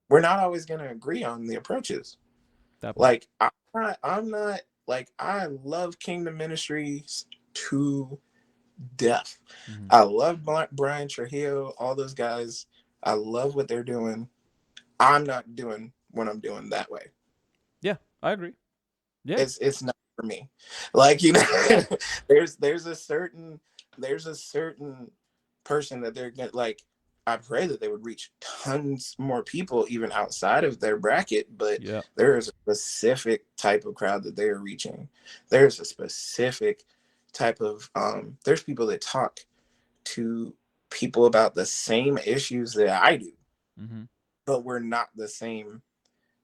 we're not always going to agree on the approaches. That part. Like I'm not like I love Kingdom Ministries to death. Mm-hmm. I love Brian Trujillo, all those guys. I love what they're doing. I'm not doing what I'm doing that way. Yeah. I agree. Yeah. It's not for me. Like Yeah. there's a certain person that they're gonna like. I pray that they would reach tons more people even outside of their bracket, but Yeah. there is a specific type of crowd that they are reaching. There's a specific type of there's people that talk to people about the same issues that I do, Mm-hmm. but we're not the same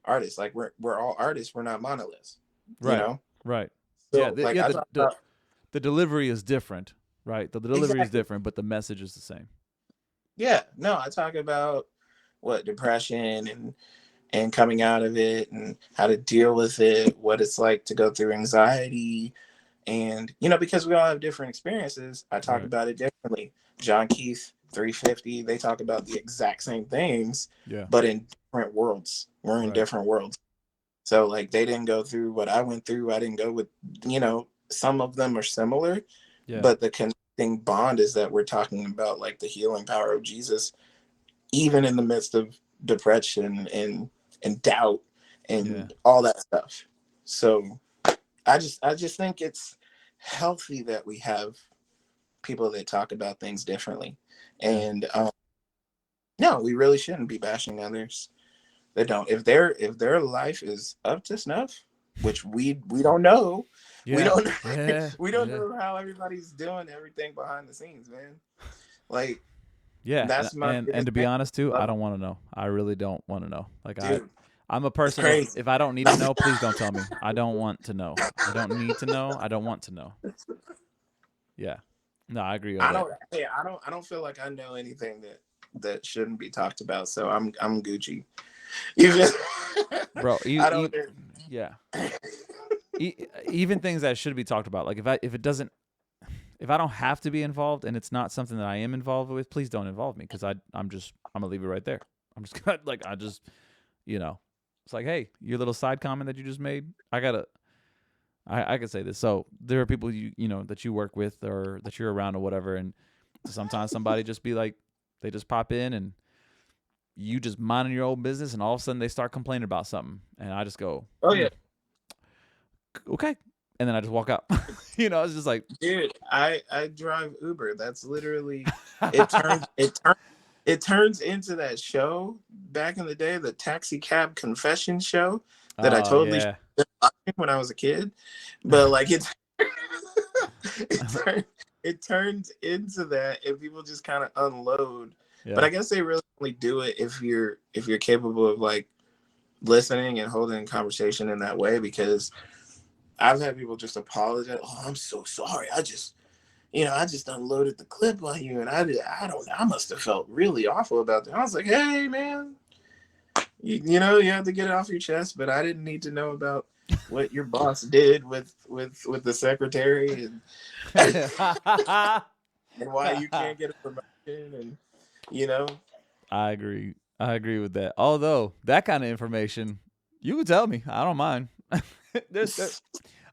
artists. Like we're all artists, we're not monoliths, you Right. know? Right. Yeah. So like I talk The about the delivery is different, right? The delivery is exactly. different, but the message is the same. Yeah, no, I talk about what depression and coming out of it and how to deal with it, what it's like to go through anxiety. And, because we all have different experiences, I talk Right. about it differently. John Keith, 350, they talk about the exact same things, Yeah. but in different worlds. We're in Right. different worlds. So, like, they didn't go through what I went through. I didn't go with, some of them are similar, Yeah. but the connecting bond is that we're talking about, like, the healing power of Jesus, even in the midst of depression and doubt Yeah. and all that stuff. So I just think it's healthy that we have people that talk about things differently. Yeah. And no, we really shouldn't be bashing others that don't. If their life is up to snuff, which we don't know, we Yeah. don't Yeah. we don't Yeah. know how everybody's doing everything behind the scenes, man. Like, Yeah. that's my And biggest to be thing. honest too, I Love don't want to know. I really don't want to know. Like dude. I'm a It's person of crazy. if I don't need to know, please don't tell me. I don't want to know. I don't need to know. I don't want to know. Yeah. No, I agree with I that. don't. Hey, I don't feel like I know anything that shouldn't be talked about. So I'm Gucci. Even Bro, I don't. yeah. Even things that should be talked about. Like if I don't have to be involved and it's not something that I am involved with, please don't involve me because I'm gonna leave it right there. I'm just gonna like I just it's like, hey, your little side comment that you just made, I could say this. So there are people that you work with or that you're around or whatever, and sometimes somebody just be like, they just pop in and you just minding your own business, and all of a sudden they start complaining about something, and I just go, Oh yeah, okay, and then I just walk out. It's just like, dude. I drive Uber. That's literally it turns into that show back in the day, the taxi cab confession show that I oh totally yeah, watching when I was a kid. But like it turns it turns into that, and people just kind of unload. But yeah, I guess they really only do it if you're capable of like listening and holding a conversation in that way. Because I've had people just apologize. Oh, I'm so sorry. I just unloaded the clip on you, and I don't know. I must have felt really awful about that. I was like, hey, man, you have to get it off your chest, but I didn't need to know about what your boss did with the secretary and and why you can't get a promotion and you know. I agree. I agree with that. Although that kind of information, you can tell me. I don't mind. there,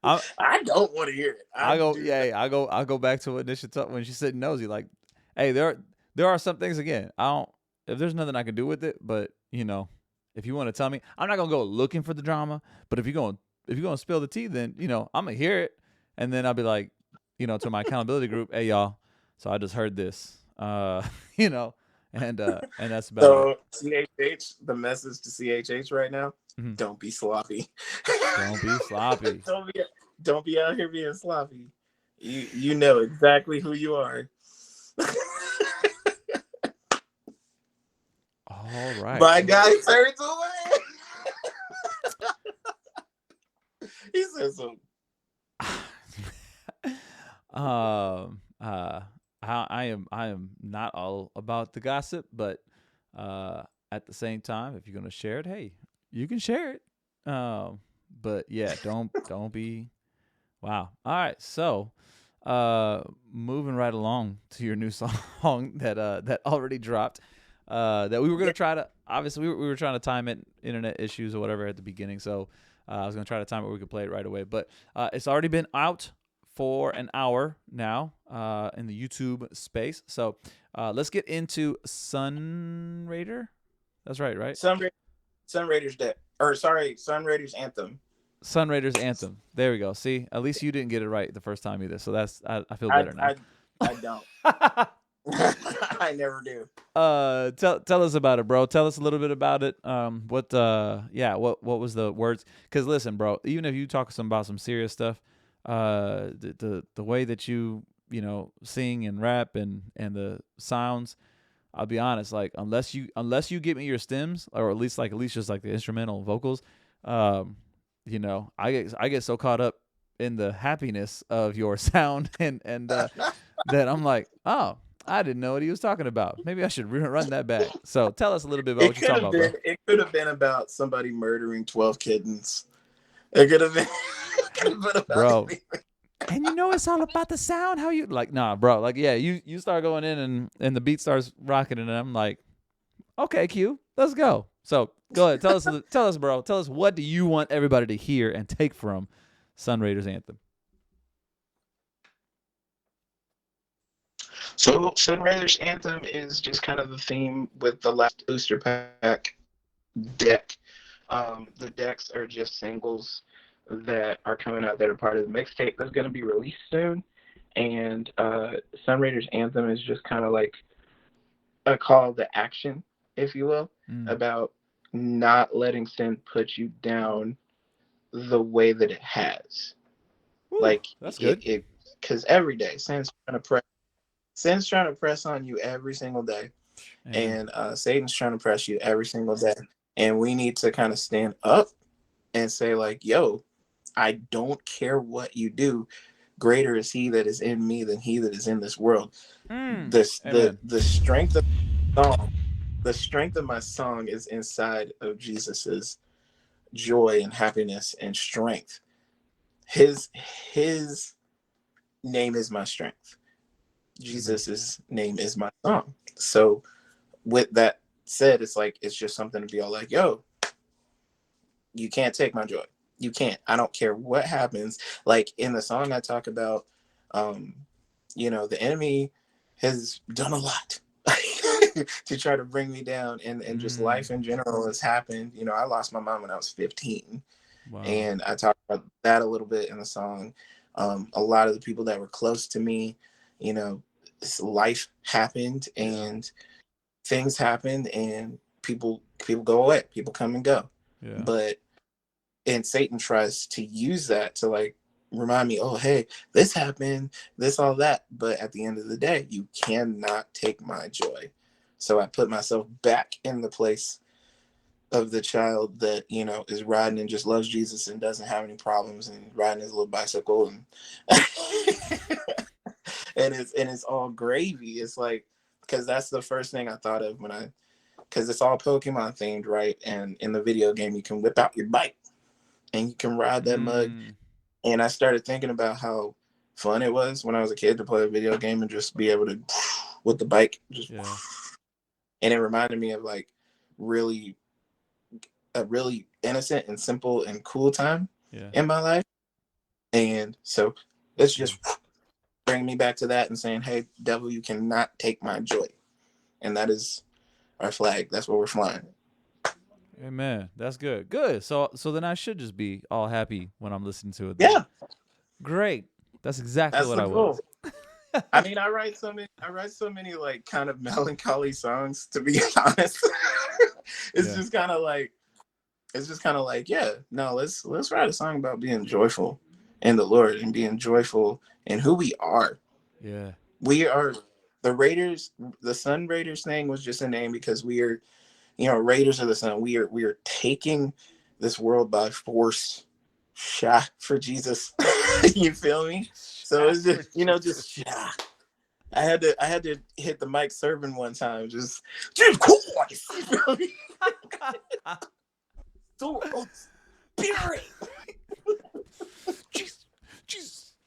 I I don't want to hear it. I I go do not. yeah. I go back to what Nisha talked when she said nosy. Like, hey, there are some things again. I don't if there's nothing I can do with it, but if you want to tell me, I'm not gonna go looking for the drama. But if you're gonna spill the tea, then I'm gonna hear it, and then I'll be like, to my accountability group, hey y'all. So I just heard this, you know, and that's about it. So CHH, the message to CHH right now: Mhm. don't be sloppy. Don't be sloppy. don't be out here being sloppy. You know exactly who you are. All right. My guy turns away. He says so. um. I am not all about the gossip, but at the same time, if you're gonna share it, hey, you can share it. But yeah, don't be. Wow. All right. So, moving right along to your new song that already dropped. That we were gonna Yeah. try to obviously we were trying to time it internet issues or whatever at the beginning. So I was gonna try to time it where we could play it right away. But it's already been out for an hour now in the YouTube space. So let's get into Sun Raider. That's right? Sun Raiders Dead. Or sorry, Sun Raiders Anthem. Sun Raiders Anthem. There we go. See, at least you didn't get it right the first time either. So I feel I better now. I I don't. I never do. Tell us about it, bro. Tell us a little bit about it. What was the words? Because listen, bro, even if you talk about some serious stuff, the way that sing and rap and the sounds, I'll be honest, like unless you get me your stems or at least just like the instrumental vocals, um, I get so caught up in the happiness of your sound and that I'm like, oh, I didn't know what he was talking about. Maybe I should run that back. So tell us a little bit about It what you're could talking have about, bro. been. It could have been about somebody murdering 12 kittens. It could have been. It could have been about Bro. anything. And you know it's all about the sound. How you like? Nah, bro. Like, yeah, you start going in and the beat starts rocking, and I'm like, okay, Q, let's go. So go ahead, tell us, bro. Tell us what do you want everybody to hear and take from Sun Raiders anthem. So Sun Raiders Anthem is just kind of the theme with the last booster pack deck. The decks are just singles that are coming out that are part of the mixtape that's going to be released soon. And Sun Raiders Anthem is just kind of like a call to action, if you will, about not letting sin put you down the way that it has. Whew, Like that's good. it because every day sin's trying to press on you every single day. Amen. And Satan's trying to press you every single day. And we need to kind of stand up and say, like, yo, I don't care what you do. Greater is he that is in me than he that is in this world. Amen. The strength of the song, the strength of my song is inside of Jesus's joy and happiness and strength. His name is my strength. Jesus's name is my song. So with that said, it's like it's just something to be all like, yo, you can't take my joy. You can't. I don't care what happens. Like in the song I talk about, the enemy has done a lot to try to bring me down, and just life in general has happened. I lost my mom when I was 15. Wow. And I talk about that a little bit in the song. A lot of the people that were close to me, life happened and things happened, and people go away, people come and go. Yeah. And Satan tries to use that to like remind me, oh, hey, this happened, this, all that. But at the end of the day, you cannot take my joy. So I put myself back in the place of the child that, is riding and just loves Jesus and doesn't have any problems and riding his little bicycle and it's all gravy. It's like, because that's the first thing I thought of because it's all Pokemon themed, right? And in the video game, you can whip out your bike and you can ride that mug. And I started thinking about how fun it was when I was a kid to play a video game and just be able to with the bike, and it reminded me of like a really innocent and simple and cool time in my life. And so it's just bringing me back to that and saying, hey, devil, you cannot take my joy. And that is our flag. That's what we're flying. Amen. That's good. Good. So then I should just be all happy when I'm listening to it. Yeah. Great. That's exactly what I goal. was. I mean, I write so many like kind of melancholy songs, to be honest. It's just kind of like, yeah, no, let's write a song about being joyful in the Lord and being joyful in who we are. Yeah. We are the Raiders. The Sun Raiders thing was just a name because we are, Raiders of the Sun. We are taking this world by force, shot for Jesus. You feel me? So it's just shot. I had to hit the mic serving one time. Just Christ. You feel me? Spirit.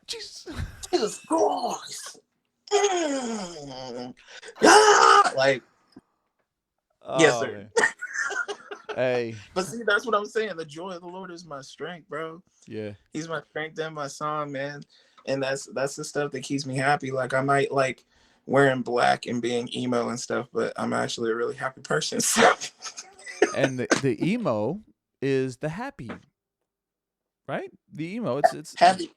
Jesus Christ. Like, yes, sir. Hey. But see, that's what I'm saying. The joy of the Lord is my strength, bro. Yeah. He's my strength and my song, man. And that's the stuff that keeps me happy. Like, I might like wearing black and being emo and stuff, but I'm actually a really happy person. So. And the emo is the happy, right? The emo, it's happy.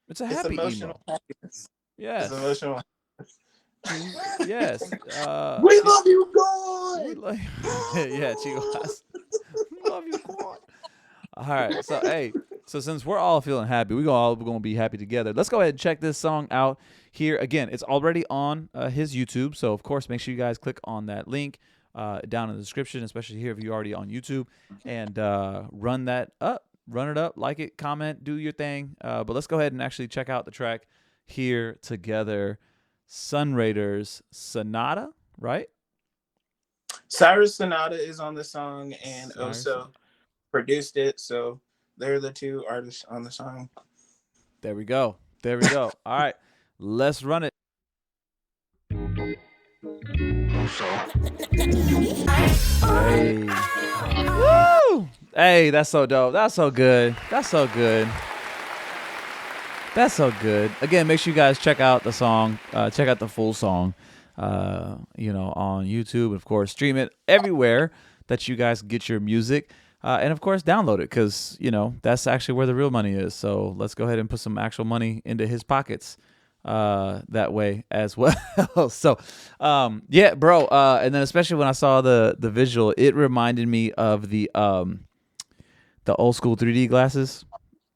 It's a happy emotional emo. Happiness. Yes. It's emotional. Yes. We love you, God. We love you. Yeah, Chicos. We love you, God. All right. So, hey, since we're all feeling happy, we're gonna be happy together. Let's go ahead and check this song out here. Again, it's already on his YouTube, so of course, make sure you guys click on that link down in the description, especially here if you're already on YouTube, and run it up, like it, comment, do your thing. But let's go ahead and actually check out the track here together. Sun Raiders Sonata, right? Cyrus Sonata is on the song, and Cyrus. Oso produced it. So they're the two artists on the song. There we go. There we go. All right, let's run it. Hey. Woo! Hey, that's so dope. That's so good. That's so good. That's so good. Again, make sure you guys check out the song. Check out the full song. On YouTube. Of course, stream it everywhere that you guys get your music. And of course, download it because that's actually where the real money is. So let's go ahead and put some actual money into his pockets that way as well. So, yeah, bro. And then especially when I saw the visual, it reminded me of the old school 3D glasses,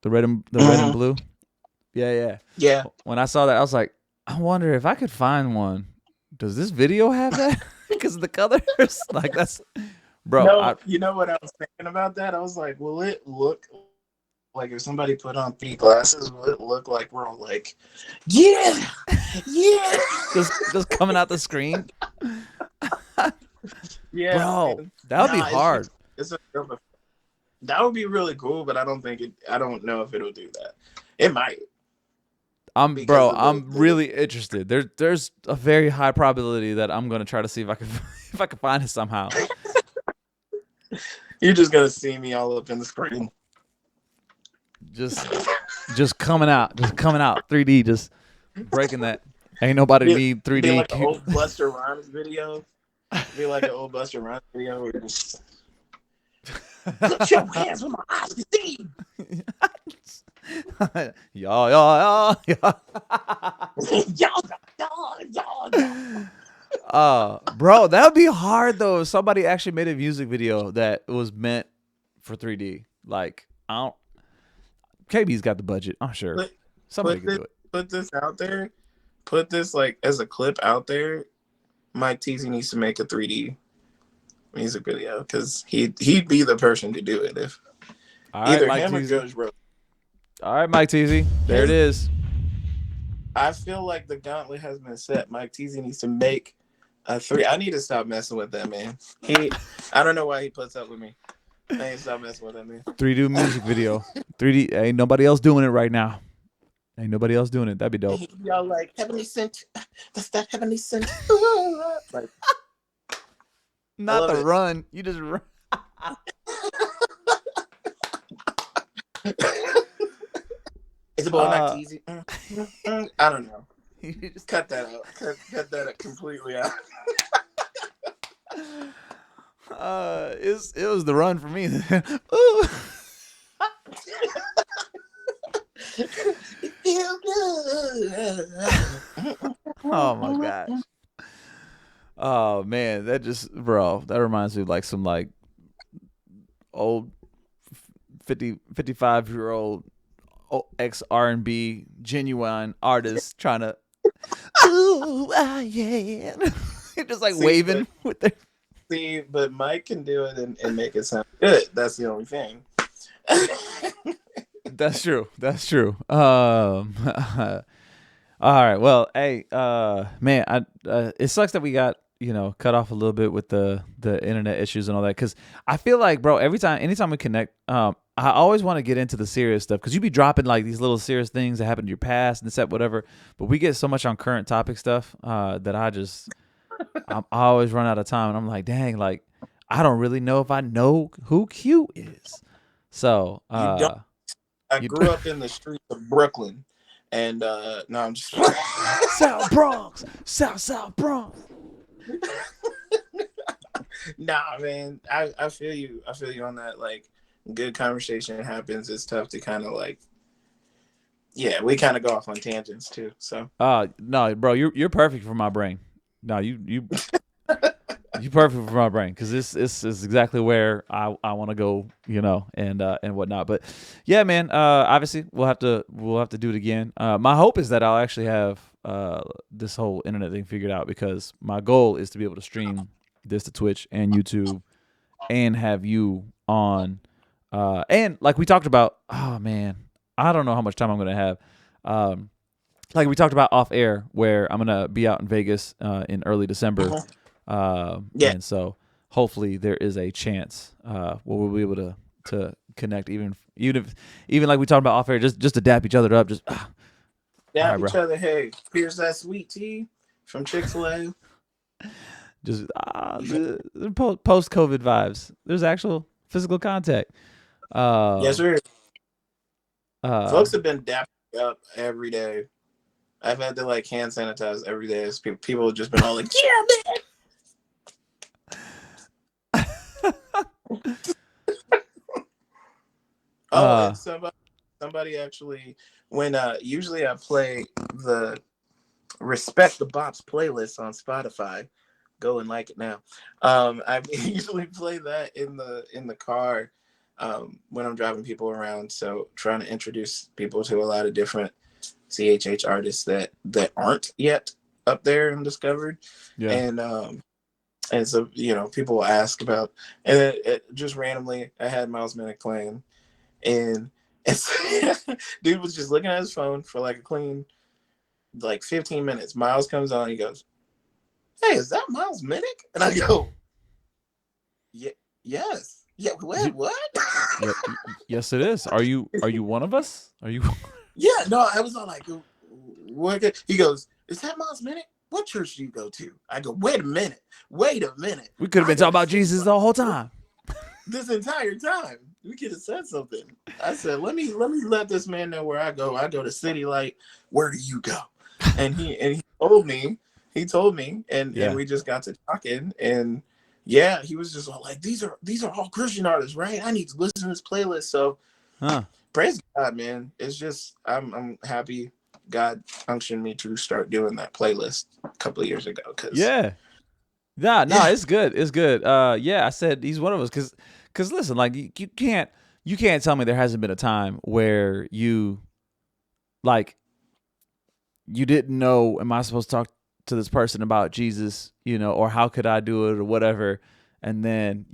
the red and blue. Yeah. When I saw that, I was like, I wonder if I could find one. Does this video have that? Because of the colors, like that's, bro. No, you know what I was thinking about that? I was like, will it look like if somebody put on 3 glasses? Will it look like we're all like, yeah, just coming out the screen? Yeah, bro, man. that would be hard. That would be really cool, but I don't know if it'll do that. It might. I'm really interested. There's a very high probability that I'm gonna try to see if I can if I can find it somehow. You're just gonna see me all up in the screen. Just coming out, 3D, just breaking that. Ain't nobody need 3D. Be like an old Buster Rhymes video. Be like an old Buster Rhymes video where just put your hands where my eyes can see. y'all. Bro, that would be hard though if somebody actually made a music video that was meant for 3D. Like, KB's got the budget, I'm sure. Somebody could do it. Put this out there. Put this like as a clip out there. Mike Teasy needs to make a 3D music video because he'd be the person to do it if either him or Judge Rose. All right, Mike Teasy. There it is. I feel like the gauntlet has been set. Mike Teasy needs to make a 3. I need to stop messing with that man. I don't know why he puts up with me. I need to stop messing with that man. 3D music video. 3D. Ain't nobody else doing it right now. Ain't nobody else doing it. That'd be dope. Y'all like Heavenly Sent. That's that Heavenly Sent. Like, not the run. You just run. It's about not easy. I don't know. You just cut that out. Cut that completely out. It was the run for me. Ooh. It feel good. Oh my gosh. Oh man, that reminds me of like some like old 55-year-old ex R&B genuine artists trying to yeah. Just like waving with their but Mike can do it and make it sound good. That's the only thing. That's true. All right. Well, hey, man, it sucks that we got cut off a little bit with the internet issues and all that. Because I feel like, bro, anytime we connect, I always want to get into the serious stuff because you be dropping like these little serious things that happened in your past and set whatever. But we get so much on current topic stuff that I always run out of time, and I'm like, dang, like I don't really know if I know who Qew is. So I grew up in the streets of Brooklyn, and no, I'm just South Bronx. Bronx. Nah, man, I feel you. I feel you on that. Like, good conversation happens. It's tough to kind of like, yeah, we kind of go off on tangents too. So, no, bro, you're perfect for my brain. No, you perfect for my brain because this is exactly where I want to go, and whatnot. But yeah, man, obviously we'll have to do it again. My hope is that I'll actually have this whole internet thing figured out because my goal is to be able to stream this to Twitch and YouTube and have you on. And like we talked about, oh man, I don't know how much time I'm gonna have. like we talked about off air, where I'm gonna be out in Vegas in early December, Yeah, and so hopefully there is a chance where we'll be able to connect, even like we talked about off air, just to dap each other up, just all dap right, bro, each other. Hey, here's that sweet tea from Chick-fil-A. just the post COVID vibes. There's actual physical contact. Yes, Uh, sir. uh, Folks have been dapping up every day. I've had to like hand sanitize every day. As people have just been all like, "Yeah, man." Oh, uh, and somebody actually when usually I play the Respect the Bops playlist on Spotify. Go and like it now. I usually play that in the car when I'm driving people around. So trying to introduce people to a lot of different CHH artists that aren't yet up there and discovered. yeah. And so people will ask about, and just randomly I had Miles Minnick playing, and it's dude was just looking at his phone for like a clean like 15 minutes. Miles comes on, he goes, "Hey, is that Miles Minnick?" And I go, "Yeah, yes, yeah, what?" Yeah, yes, it is. Are you one of us? Are you? Yeah, no, I was all like, "What?" He goes, "Is that Miles Minnick? What church do you go to?" I go, "Wait a minute, wait a minute. We could have I been go talking to about City Jesus Lights the whole time. this entire time. We could have said something." I said, let this man know where I go. I go to City Light. Where do you go?" And he told me. He told me, and Yeah. we just got to talking, and yeah, he was just all like, these are all Christian artists, right? I need to listen to this playlist. So Huh. praise God, man. It's just I'm happy God unctioned me to start doing that playlist a couple of years ago. Cause Yeah. Nah, no, yeah, it's good. It's good. Yeah, I said he's one of us because listen, like you can't tell me there hasn't been a time where like you didn't know, am I supposed to talk to this person about Jesus, or how could I do it or whatever. And then,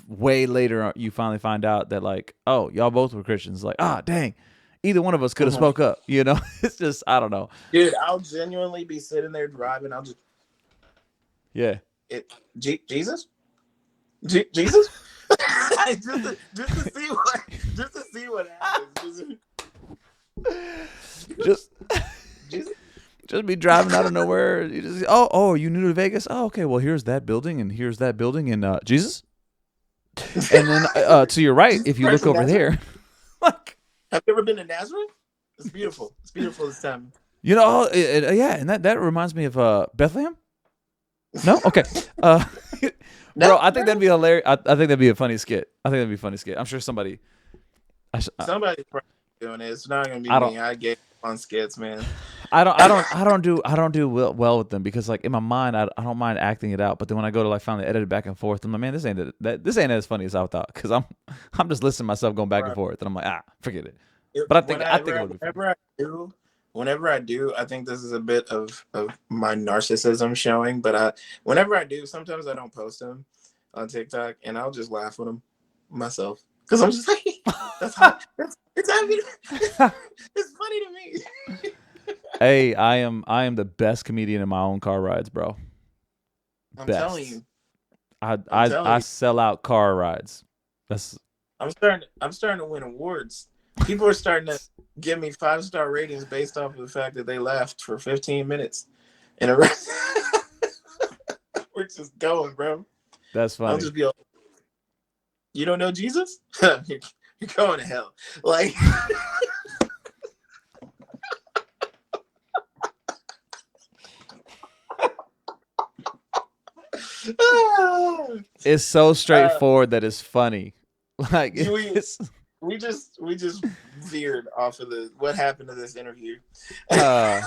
way later you finally find out that like, oh, y'all both were Christians. Like, dang, either one of us could have mhm. spoke up, It's just, I don't know. Dude, I'll genuinely be sitting there driving. I'll just Yeah. Jesus, Jesus, just to see what happens. Just Jesus. just be driving out of nowhere. You just, oh, you new to Vegas? Oh, okay. Well, here's that building, and here's that building, and Jesus. And then to your right, Jesus if you Christ look of over Nazareth. there, like, Have you ever been to Nazareth? It's beautiful. It's beautiful this time. yeah, and that reminds me of Bethlehem. No, okay, uh, bro, No, I think no. that'd be hilarious. I think that'd be a funny skit. I think that'd be a funny skit. I'm sure somebody. Somebody's probably doing it. It's not gonna be I don't. me. I get on skits, man. I don't do well with them because like in my mind I don't mind acting it out, but then when I go to like finally edit it back and forth, I'm like, man, this ain't as funny as I thought because I'm just listening to myself going back and Right. forth, and I'm like, forget it. But I think it would be funny. Whenever I do, I think this is a bit of my narcissism showing. But whenever I do, sometimes I don't post them on TikTok, and I'll just laugh with them myself because I'm just like, that's how it's happening. It's funny to me. Hey, I am the best comedian in my own car rides, bro. I'm telling Best. you. I I'm I telling I you. sell out car rides. That's I'm starting to win awards. People are starting to give me 5-star ratings based off of the fact that they laughed for 15 minutes. And we're just going, bro. that's I'll funny. just be like, you don't know Jesus? You're going to hell. Like, It's so straightforward that it's funny. Like we it's we just veered off of the what happened to this interview. uh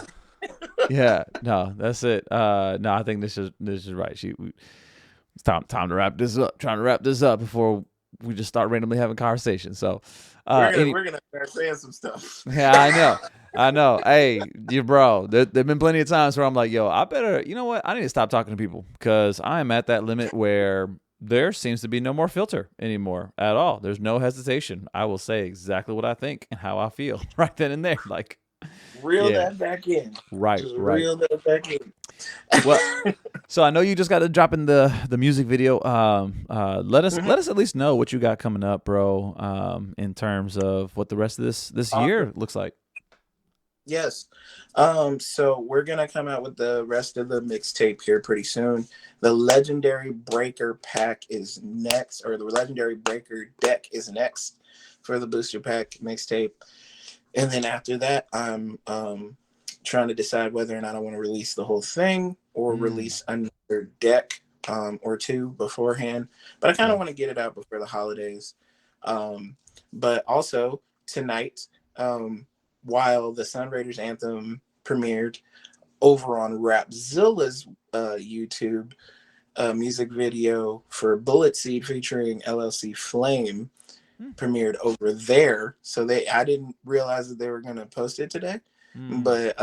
yeah, no, that's it. No, I think this is right. It's time to wrap this up. Trying to wrap this up before we just start randomly having conversations. So, We're gonna start saying some stuff. yeah, I know. Hey, you bro, there've been plenty of times where I'm like, yo, I better, you know what? I need to stop talking to people because I am at that limit where there seems to be no more filter anymore at all. There's no hesitation. I will say exactly what I think and how I feel right then and there. Like, Reel Yeah. that back in. Right. Just Right. reel that back in. Well, so I know you just got to drop in the music video. Let us at least know what you got coming up, bro. In terms of what the rest of this Awesome. year looks like. Yes. So we're gonna come out with the rest of the mixtape here pretty soon. The Legendary Breaker pack is next, or the Legendary Breaker deck is next for the booster pack mixtape. And then after that, I'm trying to decide whether or not I want to release the whole thing or Mm, release another deck or two beforehand. But I kind yeah. of want to get it out before the holidays. But also tonight, while the Sun Raiders anthem premiered over on Rapzilla's YouTube, music video for Bullet Seed featuring LLC Flame Mm, premiered over there. So I didn't realize that they were gonna post it today, mm, but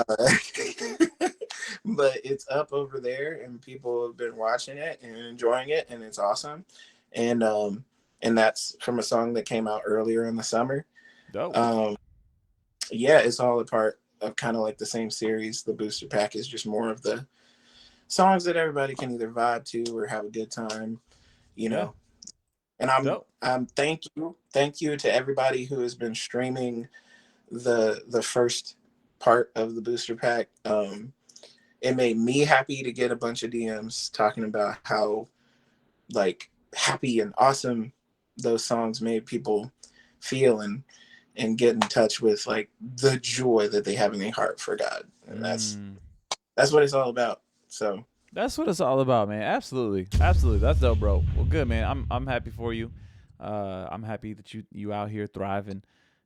but it's up over there, and people have been watching it and enjoying it, and it's awesome. And and that's from a song that came out earlier in the summer. dope. Um, yeah, it's all a part of kind of like the same series. The booster pack is just more of the songs that everybody can either vibe to or have a good time, you Yeah. know. And Dope. thank you to everybody who has been streaming the first part of the booster pack. It made me happy to get a bunch of DMs talking about how like happy and awesome those songs made people feel, and get in touch with like the joy that they have in their heart for God. And Mm. that's what it's all about. So That's what it's all about, man. Absolutely, absolutely. That's dope, bro. Well, good, man. I'm happy for you. I'm happy that you out here thriving.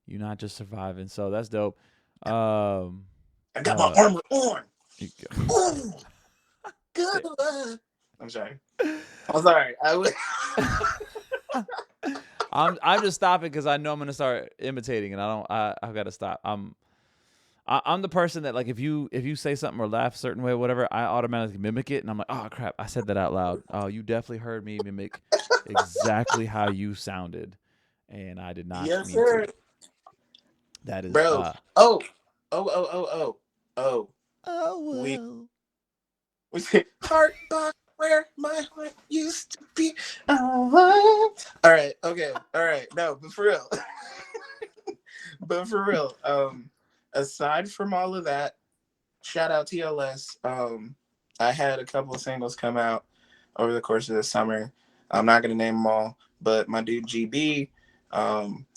You're not just surviving. So that's dope. Um, I got my uh, armor on. you Ooh, good. I'm sorry. I'm sorry. I would. I'm just stopping because I know I'm gonna start imitating, and I've got to stop. I'm the person that like if you say something or laugh a certain way or whatever, I automatically mimic it, and I'm like, oh crap, I said that out loud. Oh, you definitely heard me mimic exactly how you sounded, and I did not Yes, mean sir. to. That is Bro. Oh. Oh. Oh. Oh. Oh. Oh. oh We well. we say heart box where my heart used to be. Oh. All right. Okay. All right. No, but for real. But for real. Aside from all of that, shout out TLS. I had a couple of singles come out over the course of the summer. I'm not gonna name them all, but my dude GB,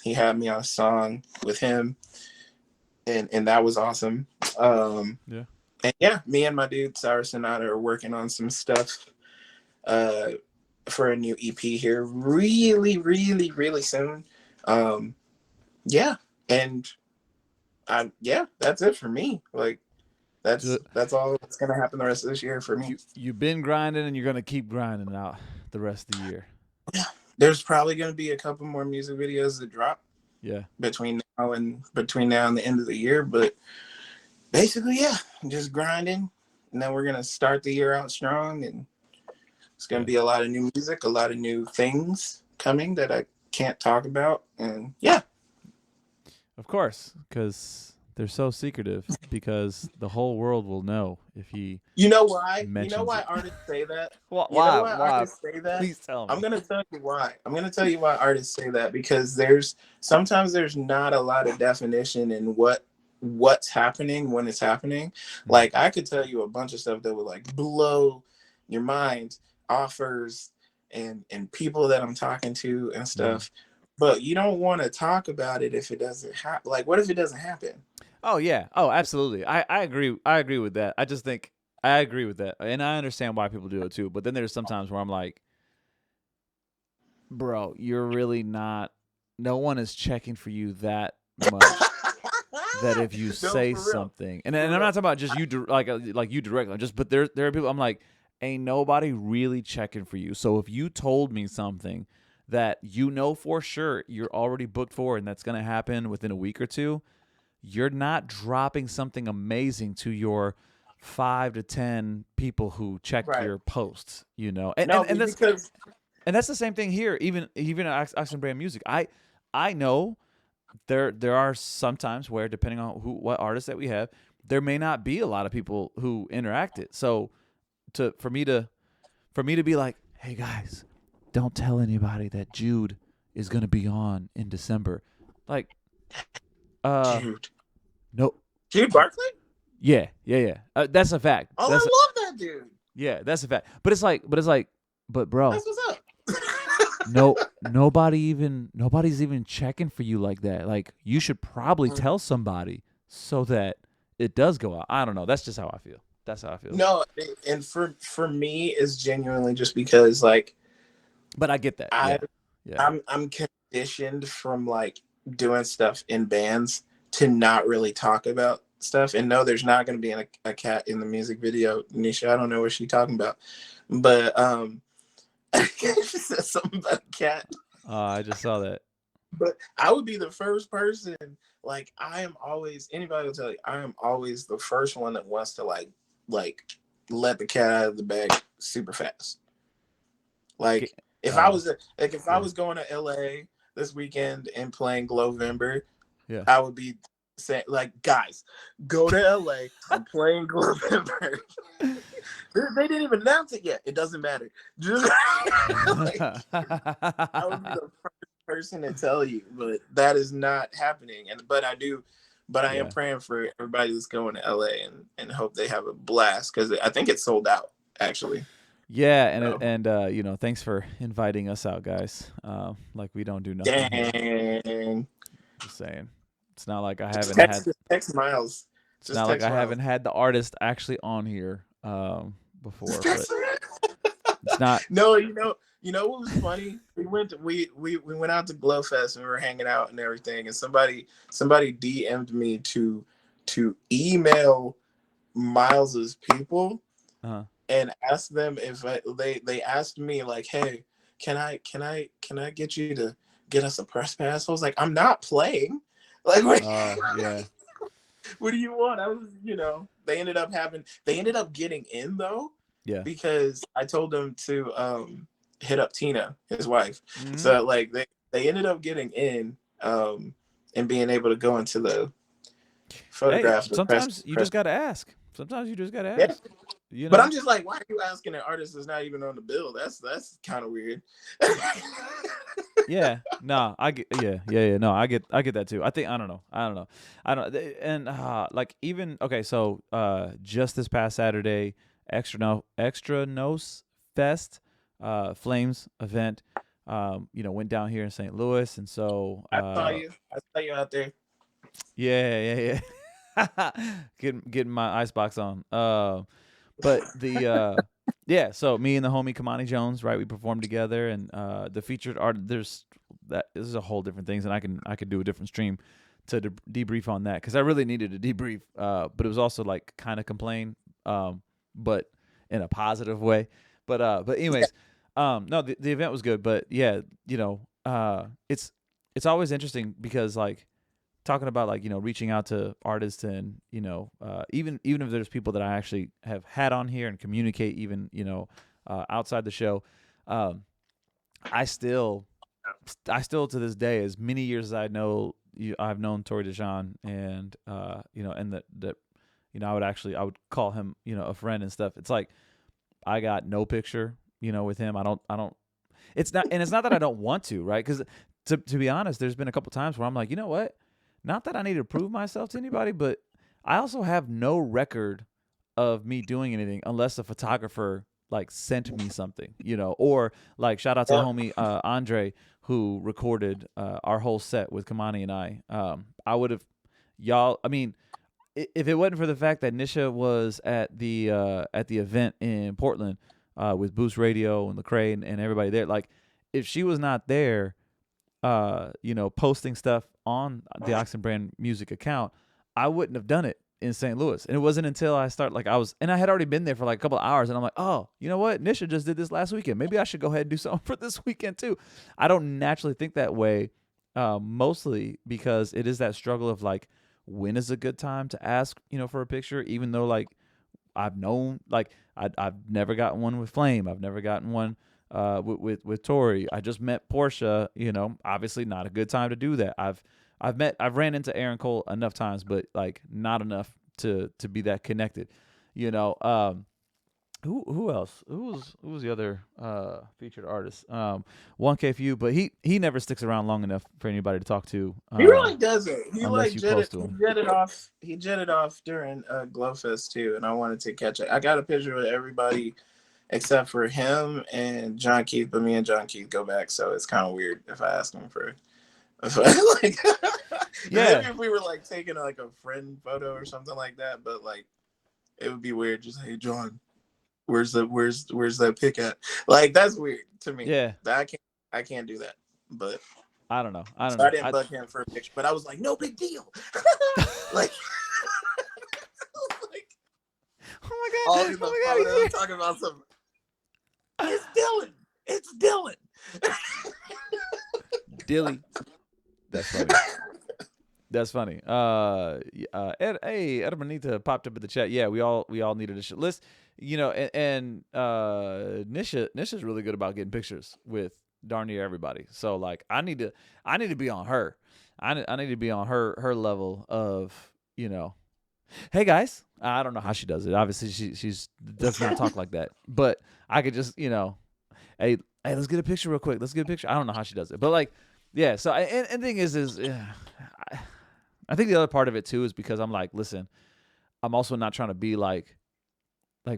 he had me on a song with him, and that was awesome. Yeah. And yeah, me and my dude Cyrus Sonata are working on some stuff uh, for a new EP here, really, really, really soon. Um, yeah, and yeah, that's it for me. Like So that's all that's gonna happen the rest of this year for me. you've been grinding, and you're gonna keep grinding out the rest of the year. Yeah, there's probably gonna be a couple more music videos that drop Yeah. between now and the end of the year, but basically, yeah, just grinding, and then we're gonna start the year out strong, and it's gonna Yeah. be a lot of new music, a lot of new things coming that I can't talk about, and yeah, Of course, because they're so secretive. Because the whole world will know if he you know why? You know mentions why it. artists say that? You know Why? why Why? artists say that? Please tell I'm me. gonna tell you why. I'm gonna tell you why artists say that because sometimes there's not a lot of definition in what's happening when it's happening. Mm, Like I could tell you a bunch of stuff that would like blow your mind, offers and people that I'm talking to and mm. stuff. But you don't want to talk about it if it doesn't happen. Like, what if it doesn't happen? Oh yeah. Oh, absolutely. I agree. I agree with that. I just think I agree with that, and I understand why people do it too. But then there's sometimes where I'm like, bro, you're really not. No one is checking for you that much. That if you No, say for real, something, and for I'm not real. talking about just you, like you directly, just but there are people. I'm like, ain't nobody really checking for you. So if you told me something that you know for sure you're already booked for, and that's gonna happen within a week or two, you're not dropping something amazing to your 5 to 10 people who check Right. your posts. You know, and No, and, and that's because and that's the same thing here. Even at Action Brand Music, I know there are some times where, depending on what artists that we have, there may not be a lot of people who interact it. So for me to be like, hey guys, don't tell anybody that Jude is gonna be on in December. Like, Dude. no, Jude Barkley? yeah, that's a fact. Oh, That's I love that dude. yeah, that's a fact. But it's like, but bro, That's what's up. nobody's even checking for you like that. Like, you should probably tell somebody so that it does go out. I don't know. That's just how I feel. That's how I feel. No, and for me, it's genuinely just because, like, But I get that. I'm conditioned from like doing stuff in bands to not really talk about stuff. And no, there's not going to be a cat in the music video. Nisha, I don't know what she's talking about, but she said something about a cat. I just saw that. But I would be the first person. Like, I am always, anybody will tell you, I am always the first one that wants to like let the cat out of the bag super fast. Like, if I was going to LA this weekend and playing Glowember, I would be saying, like, guys, go to LA. I'm playing Glowember. They didn't even announce it yet. It doesn't matter. Just like, I would be the first person to tell you, but that is not happening. But I am praying for everybody that's going to LA and hope they have a blast, because I think it's sold out actually. Yeah, and thanks for inviting us out, guys. Like, we don't do nothing. Dang. Just saying. It's not like I haven't text Miles. It's not like I haven't had the artist actually on here before. But it's not. No, you know what was funny? We went out to Glowfest and we were hanging out and everything, and somebody DM'd me to email Miles's people and ask them if they asked me, like, hey, can I get you to get us a press pass? I was like, I'm not playing. Like, what? Yeah. What do you want? I was, they ended up getting in though. Yeah. Because I told them to hit up Tina, his wife. Mm-hmm. So like they ended up getting in and being able to go into the photographs. Hey, sometimes you just gotta ask. Yeah. But I'm just like, why are you asking an artist that's not even on the bill? That's kind of weird. Yeah, no, I get, no, I get that too. I don't know, and like, even, okay, so just this past Saturday, Extra Nos Fest, Flames event, went down here in St. Louis, and so I saw you out there. Yeah. getting my icebox on. But the yeah, so me and the homie Kamani Jones, right? We performed together, and the featured art. This is a whole different things, and I could do a different stream to debrief on that, because I really needed a debrief. But it was also like kind of complain, but in a positive way. But anyways, no, the event was good. But yeah, it's always interesting, because like, talking about, like, reaching out to artists, and even if there's people that I actually have had on here and communicate, even outside the show, I still to this day, as many years as I've known Tori Dejan, and and that I would call him a friend and stuff. It's like, I got no picture with him. I don't. It's not that I don't want to, right? Because to be honest, there's been a couple times where I'm like, you know what? Not that I need to prove myself to anybody, but I also have no record of me doing anything unless a photographer like sent me something, or like, shout out to homie Andre, who recorded our whole set with Kamani and I. I would have, I mean, if it wasn't for the fact that Nisha was at the event in Portland with Boost Radio and Lecrae and everybody there, like, if she was not there, posting stuff on the Oxen Brand Music account, I wouldn't have done it in St. Louis. And it wasn't until I I had already been there for like a couple of hours, and I'm like, oh, you know what? Nisha just did this last weekend. Maybe I should go ahead and do something for this weekend too. I don't naturally think that way, mostly because it is that struggle of like, when is a good time to ask, for a picture, even though like I've known, like I've never gotten one with Flame. I've never gotten one with Tori. I just met Portia, obviously not a good time to do that. I've I've ran into Aaron Cole enough times, but like not enough to be that connected. You know, who else? Who was the other featured artist? 1K Few, but he never sticks around long enough for anybody to talk to. He really doesn't. He Unless like you close to he him. jetted off. He jetted off during Glowfest too, and I wanted to catch it. I got a picture with everybody except for him and John Keith, but me and John Keith go back, so it's kind of weird if I ask him for. If I, like, Yeah. maybe if we were like taking like a friend photo or something like that, but like it would be weird. Just hey John, where's that pic at? Like that's weird to me. Yeah. I can't do that. But I don't know. I don't so I know. didn't bug him for a picture, but I was like, no big deal. like, like Oh my all god! in the Oh my god! photo talking about some. It's Dylan. It's Dylan. Dilly. That's funny. That's funny. Ed Benita popped up in the chat. Yeah, we all needed a list. You know, and Nisha's really good about getting pictures with darn near everybody. So like, I need to be on her. I need to be on her level of, you know. Hey guys, I don't know how she does it. Obviously, she's does not talk like that. But I could just, you know, hey, let's get a picture real quick. Let's get a picture. I don't know how she does it, but like, yeah. So and the thing is I think the other part of it too is because I'm like, listen, I'm also not trying to be like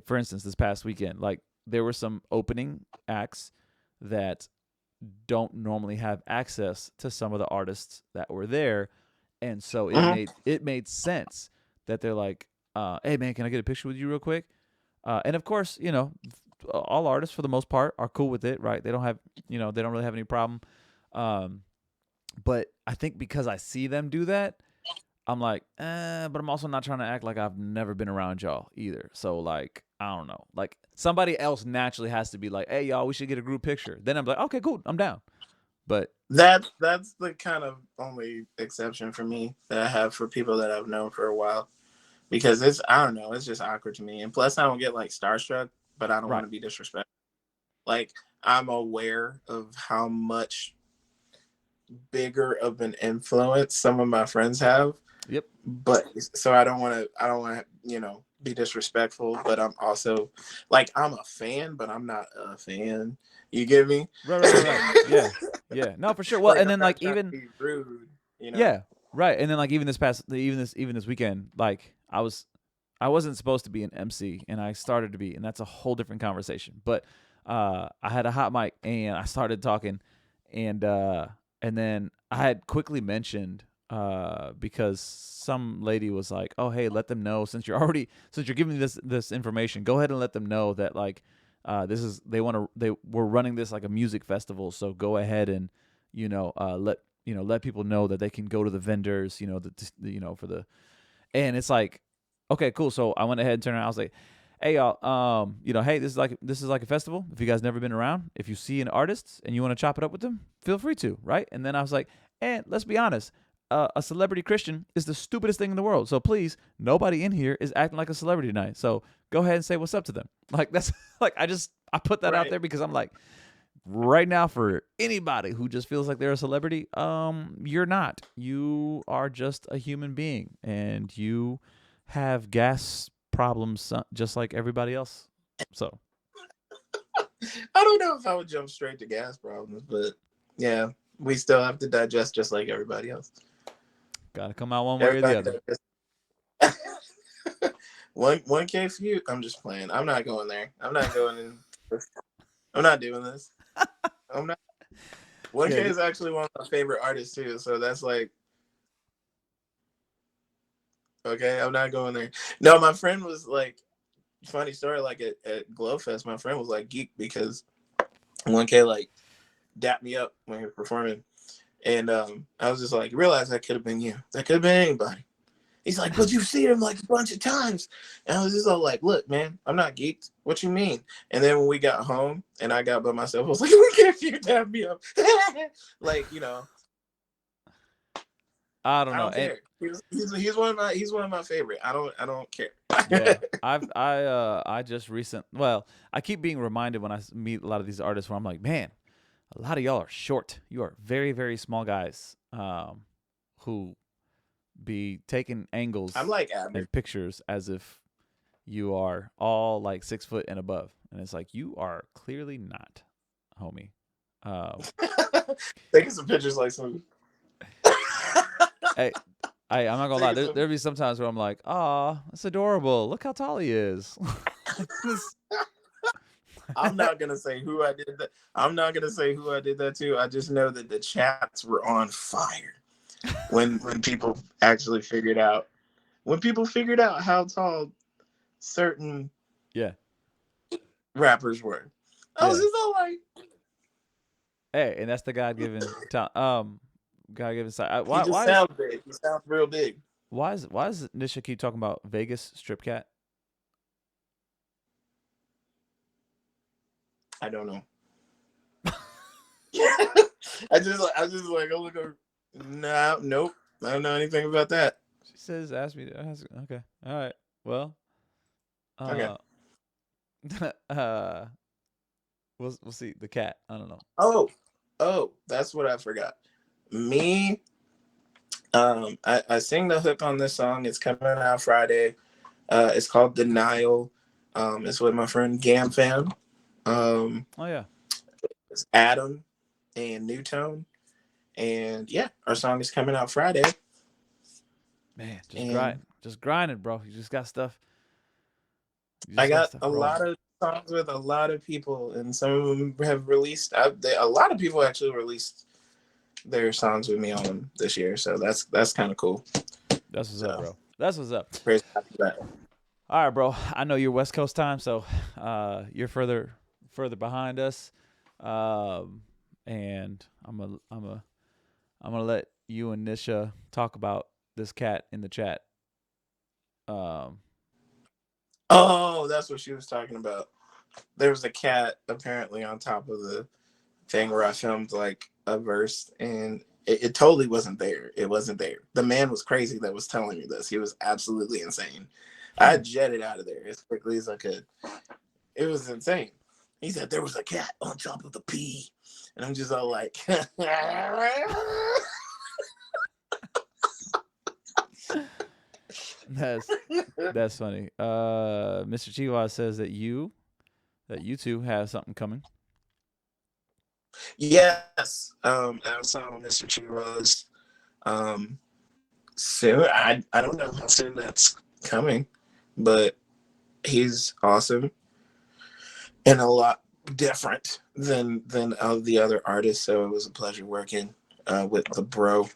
for instance, this past weekend, like there were some opening acts that don't normally have access to some of the artists that were there, and so it made sense that they're like, hey man, can I get a picture with you real quick? And of course, you know, all artists for the most part are cool with it, right? They don't have, you know, they don't really have any problem. But I think because I see them do that, I'm like, but I'm also not trying to act like I've never been around y'all either. So like, I don't know. Like somebody else naturally has to be like, hey y'all, we should get a group picture. Then I'm like, okay, cool, I'm down. But that's the kind of only exception for me that I have for people that I've known for a while. Because it's I don't know, it's just awkward to me. And plus I don't get like starstruck, but I don't want to be disrespectful. Like I'm aware of how much bigger of an influence some of my friends have. Yep. But so I don't want to, you know, be disrespectful, but I'm also like I'm a fan, but I'm not a fan. You get me? Right. Yeah. No, for sure. Well, Like, and then like even be rude, you know? Yeah, right. And then like even this weekend, like I wasn't supposed to be an MC, and I started to be, and that's a whole different conversation. But I had a hot mic, and I started talking, and then I had quickly mentioned because some lady was like, "Oh, hey, let them know since you're giving me this information, go ahead and let them know that like we're running this like a music festival, so go ahead and you know let people know that they can go to the vendors, you know, for the." And it's like, okay, cool. So I went ahead and turned around. I was like, hey y'all, you know, hey, this is like a festival. If you guys never been around, if you see an artist and you want to chop it up with them, feel free to, right? And then I was like, and let's be honest, a celebrity Christian is the stupidest thing in the world. So please, nobody in here is acting like a celebrity tonight. So go ahead and say what's up to them. Like that's like I put that out there because I'm like, right now for anybody who just feels like they're a celebrity, you're not. You are just a human being, and you have gas problems just like everybody else. So I don't know if I would jump straight to gas problems, but yeah, we still have to digest just like everybody else. Gotta come out one way or the other. 1K for you. I'm just playing. I'm not going there. I'm not going in. I'm not doing this. I'm not. 1K is actually one of my favorite artists too. So that's like, okay, I'm not going there. No, my friend was like, funny story. Like at Glowfest, my friend was like geek because 1K like dapped me up when he was performing, and I was just like, realize that could have been you. That could have been anybody. He's like, but you've seen him like a bunch of times. And I was just all like, look, man, I'm not geeked. What you mean? And then when we got home and I got by myself, I was like, if you dap me up. Like, you know. I don't know. I don't care. He's one of my favorite. I don't care. Yeah. I just I keep being reminded when I meet a lot of these artists where I'm like, man, a lot of y'all are short. You are very, very small guys. who be taking angles I'm like Abner. and pictures as if you are all like 6 foot and above, and it's like you are clearly not, homie. Taking some pictures like some. Hey, I'm not gonna lie. Taking some. There'll be some times where I'm like, "Aw, that's adorable. Look how tall he is." I'm not gonna say who I did that. I'm not gonna say who I did that to. I just know that the chats were on fire when people actually figured out how tall certain Yeah, rappers were. I was yeah. just all like, Hey, and that's the God-given side. he just sounds big. He sounds real big. Why is Nisha keep talking about Vegas strip cat? I don't know. I just like, oh look, no, nope. I don't know anything about that. She says, "Ask me to ask." Okay, all right. Well, Okay. we'll see the cat. I don't know. Oh, that's what I forgot. Me, I sing the hook on this song. It's coming out Friday. It's called Denial. It's with my friend Gam Fam. Oh yeah. It's Adam and Newtone. And yeah, our song is coming out Friday. Man, just grinding, bro. You just got stuff. I got a lot of songs with a lot of people, and some of them have released. A lot of people actually released their songs with me on them this year, so that's kind of cool. That's what's up, bro. That's what's up. Praise God for that. All right, bro. I know you're West Coast time, so you're further behind us, and I'm gonna let you and Nisha talk about this cat in the chat. Oh, that's what she was talking about. There was a cat apparently on top of the thing where I filmed like a verse, and it totally wasn't there. It wasn't there. The man was crazy that was telling me this. He was absolutely insane. I jetted out of there as quickly as I could. It was insane. He said there was a cat on top of the P, and I'm just all like, That's funny. Mr. Chihuahua says that you two have something coming. yes. I saw Mr. Chihuahua's soon. I don't know how soon that's coming, but he's awesome and a lot different than the other artists. So it was a pleasure working with the bro,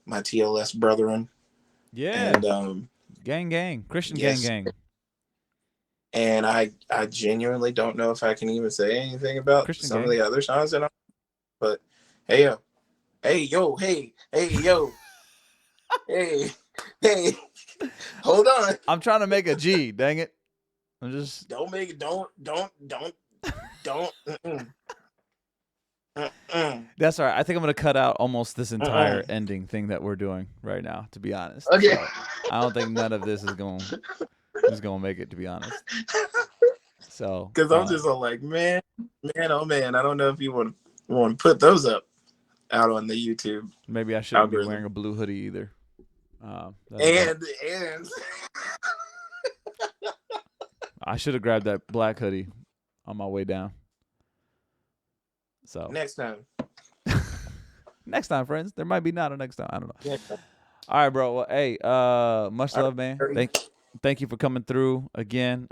my TLS brethren. Yeah. And gang, Christian yes. gang. And I genuinely don't know if I can even say anything about Christian some gang. of the other songs that but hey yo, hey, hold on. I'm trying to make a G, dang it. I'm just don't. That's all right. I think I'm gonna cut out almost this entire ending thing that we're doing right now, to be honest. Okay. So I don't think none of this is gonna make it, to be honest. So because I'm just all like, man, oh man, I don't know if you want to put those up out on the YouTube. Maybe I shouldn't be wearing a blue hoodie either. And I should have grabbed that black hoodie on my way down. So next time. Next time, friends. There might be not a next time. I don't know. Next time. All right, bro. Well, hey, much love, man. Thank you for coming through again.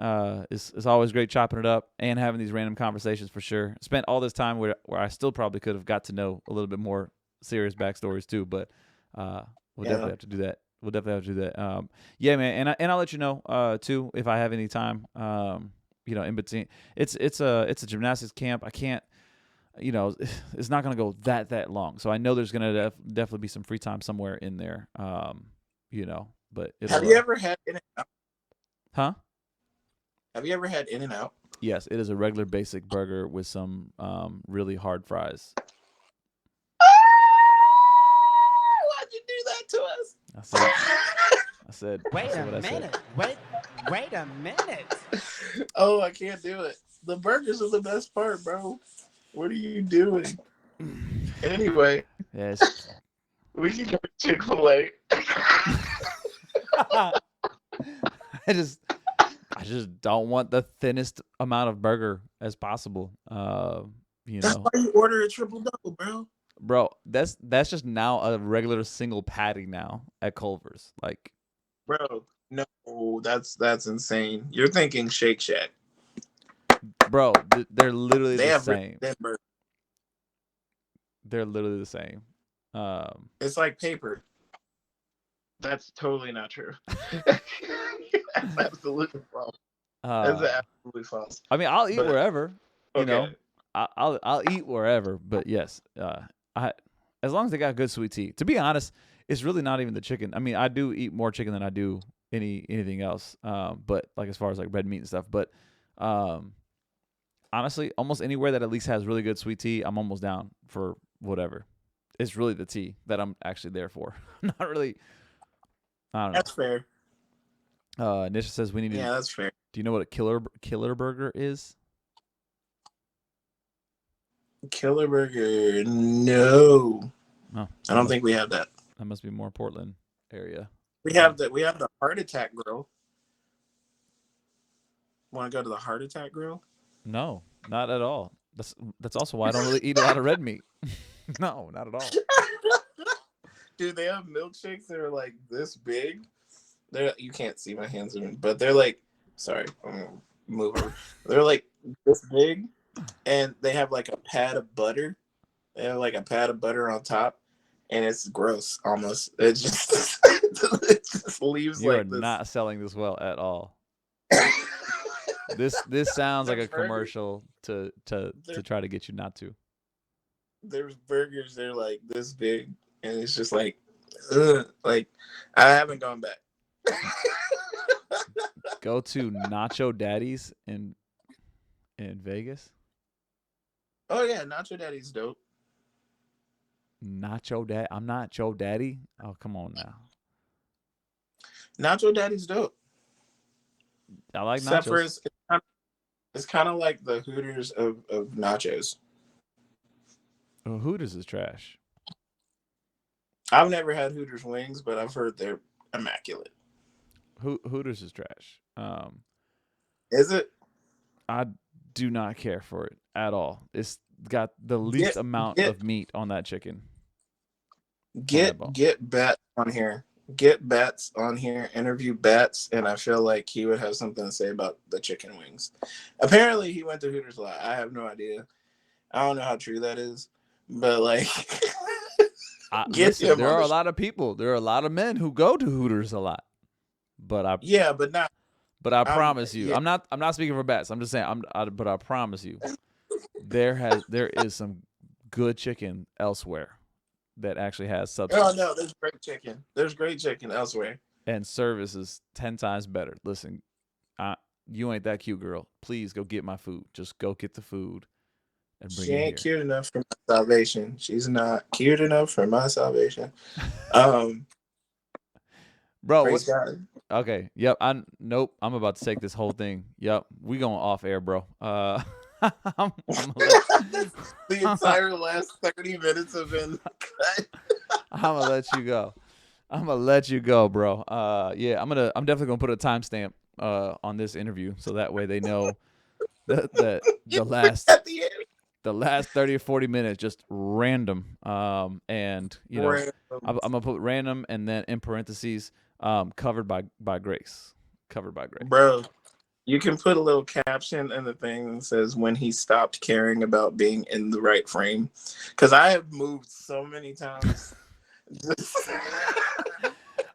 It's always great chopping it up and having these random conversations for sure. Spent all this time where I still probably could have got to know a little bit more serious backstories too, but we'll definitely have to do that. Yeah, man. And I'll let you know too if I have any time. In between. It's a gymnastics camp. I can't. It's not going to go that long. So I know there's going to definitely be some free time somewhere in there. But have you ever had In-N-Out? Huh? Have you ever had In-N-Out? Yes, it is a regular basic burger with some really hard fries. Why'd you do that to us? I said. Wait a minute. Wait a minute. Oh, I can't do it. The burgers are the best part, bro. What are you doing? Anyway. Yes. We can go to Chick-fil-A. I just don't want the thinnest amount of burger as possible. That's why you order a triple double, bro. Bro, that's just now a regular single patty now at Culver's. Like, Bro, no, that's insane. You're thinking Shake Shack. bro, they're literally They the have same. burger. They're literally the same. It's like paper. That's totally not true. That's absolutely false. That's absolutely false. I mean, I'll eat wherever. You know, Okay. I'll eat wherever. But yes, as long as they got good sweet tea. To be honest, it's really not even the chicken. I mean, I do eat more chicken than I do anything else. But like as far as like red meat and stuff. But honestly, almost anywhere that at least has really good sweet tea, I'm almost down for whatever. It's really the tea that I'm actually there for. Not really. I don't know. That's fair. Nisha says we need to. Yeah, that's fair. Do you know what a killer burger is? Killer burger? No. No, I don't think we have that. That must be more Portland area. We have the heart attack grill. Want to go to the heart attack grill? No, not at all. That's also why I don't really eat a lot of red meat. No, not at all. Dude, they have milkshakes that are like this big. You can't see my hands, but they're like, sorry, I'm gonna move over. They're like this big, and they have like a pad of butter. They have like a pad of butter on top, and it's gross almost. It just it just leaves You like are this. not selling this well at all. This sounds like a commercial to try to get you not to. There's burgers, they're like this big, and it's just like, ugh, like I haven't gone back. Go to Nacho Daddy's in Vegas. Oh yeah, Nacho Daddy's dope. Nacho Dad. I'm not Joe Daddy. Oh, come on now. Nacho Daddy's dope. I like Except nachos. for it's kind of like the Hooters of nachos. Oh, Hooters is trash. I've never had Hooters wings, but I've heard they're immaculate. Hooters is trash. Is it? I do not care for it at all. It's got the least amount of meat on that chicken. Get Bats on here. Get Bats on here. Interview Bats, and I feel like he would have something to say about the chicken wings. Apparently, he went to Hooters a lot. I have no idea. I don't know how true that is, but like, listen, there are a lot of people. There are a lot of men who go to Hooters a lot. But I promise you, yeah. I'm not speaking for Bats. I'm just saying. But I promise you, there is some good chicken elsewhere that actually has substance. Oh no, there's great chicken. There's great chicken elsewhere, and service is 10 times better. Listen, you ain't that cute, girl. Please go get my food. Just go get the food and bring it here. She ain't cute enough for my salvation. She's not cute enough for my salvation. Bro, praise God. Okay. Yep. Nope. I'm about to take this whole thing. Yep. We going off air, bro. The entire last 30 minutes have been cut. I'm gonna let you go, bro. Yeah. I'm definitely gonna put a timestamp on this interview so that way they know that the last 30 or 40 minutes just random. And you know, I'm gonna put random and then in parentheses. Covered by grace. Covered by grace. Bro, you can put a little caption in the thing that says when he stopped caring about being in the right frame. Because I have moved so many times.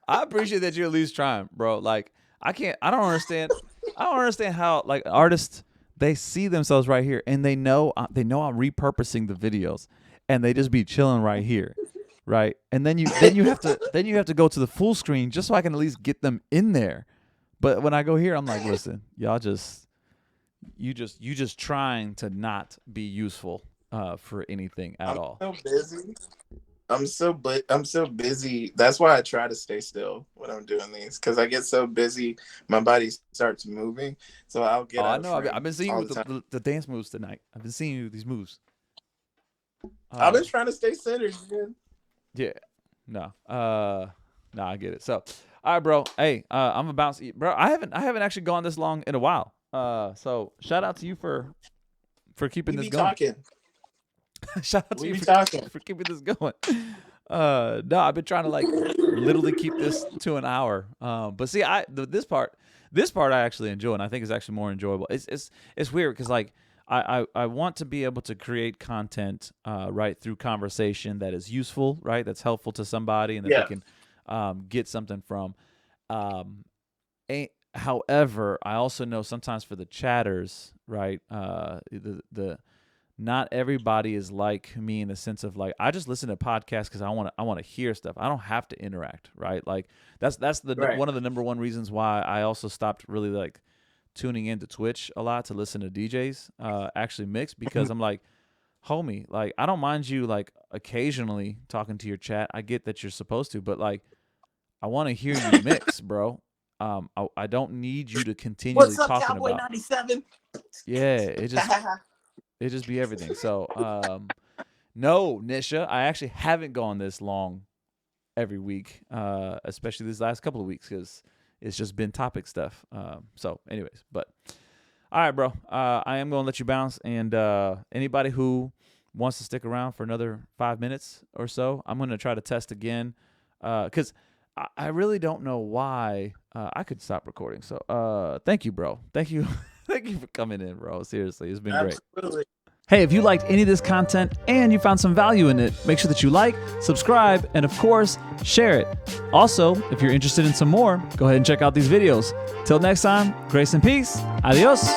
I appreciate that you're at least trying, bro. Like, I don't understand how like artists, they see themselves right here and they know I'm repurposing the videos and they just be chilling right here. Right, and then you have to go to the full screen just so I can at least get them in there. But when I go here, I'm like, listen, y'all you just trying to not be useful for anything at all. I'm so busy. I'm so busy. That's why I try to stay still when I'm doing these because I get so busy, my body starts moving. So I'll get. I know. I've been seeing you with the dance moves tonight. I've been seeing you with these moves. I've been trying to stay centered, man. Yeah, No. No, I get it. So, all right, bro. Hey, I'm gonna bounce, bro. I haven't actually gone this long in a while. So shout out to you for keeping We this be going. talking. Shout out to We you be for, talking. for keeping this going. No, I've been trying to like literally keep this to an hour. But see, this part I actually enjoy, and I think it's actually more enjoyable. It's weird because like I want to be able to create content right through conversation that is useful, right? That's helpful to somebody, and that Yeah. they can get something from. However, I also know sometimes for the chatters, right? The not everybody is like me in the sense of like I just listen to podcasts because I want to hear stuff. I don't have to interact, right? Like that's the Right. one of the number one reasons why I also stopped really like tuning into Twitch a lot to listen to DJs actually mix, because I'm like, homie, like I don't mind you like occasionally talking to your chat. I get that you're supposed to, but like I want to hear you mix, bro. I don't need you to continually What's up, talking Cowboy about. 97? Yeah, it just be everything. So, no, Nisha, I actually haven't gone this long every week, especially these last couple of weeks, because it's just been topic stuff. So, anyways, but all right, bro. I am going to let you bounce, and anybody who wants to stick around for another 5 minutes or so, I'm going to try to test again, because I really don't know why. I could stop recording. So, thank you, bro. Thank you. Thank you for coming in, bro. Seriously, it's been great. Absolutely. Hey, if you liked any of this content and you found some value in it, make sure that you like, subscribe, and of course, share it. Also, if you're interested in some more, go ahead and check out these videos. Till next time, grace and peace. Adios.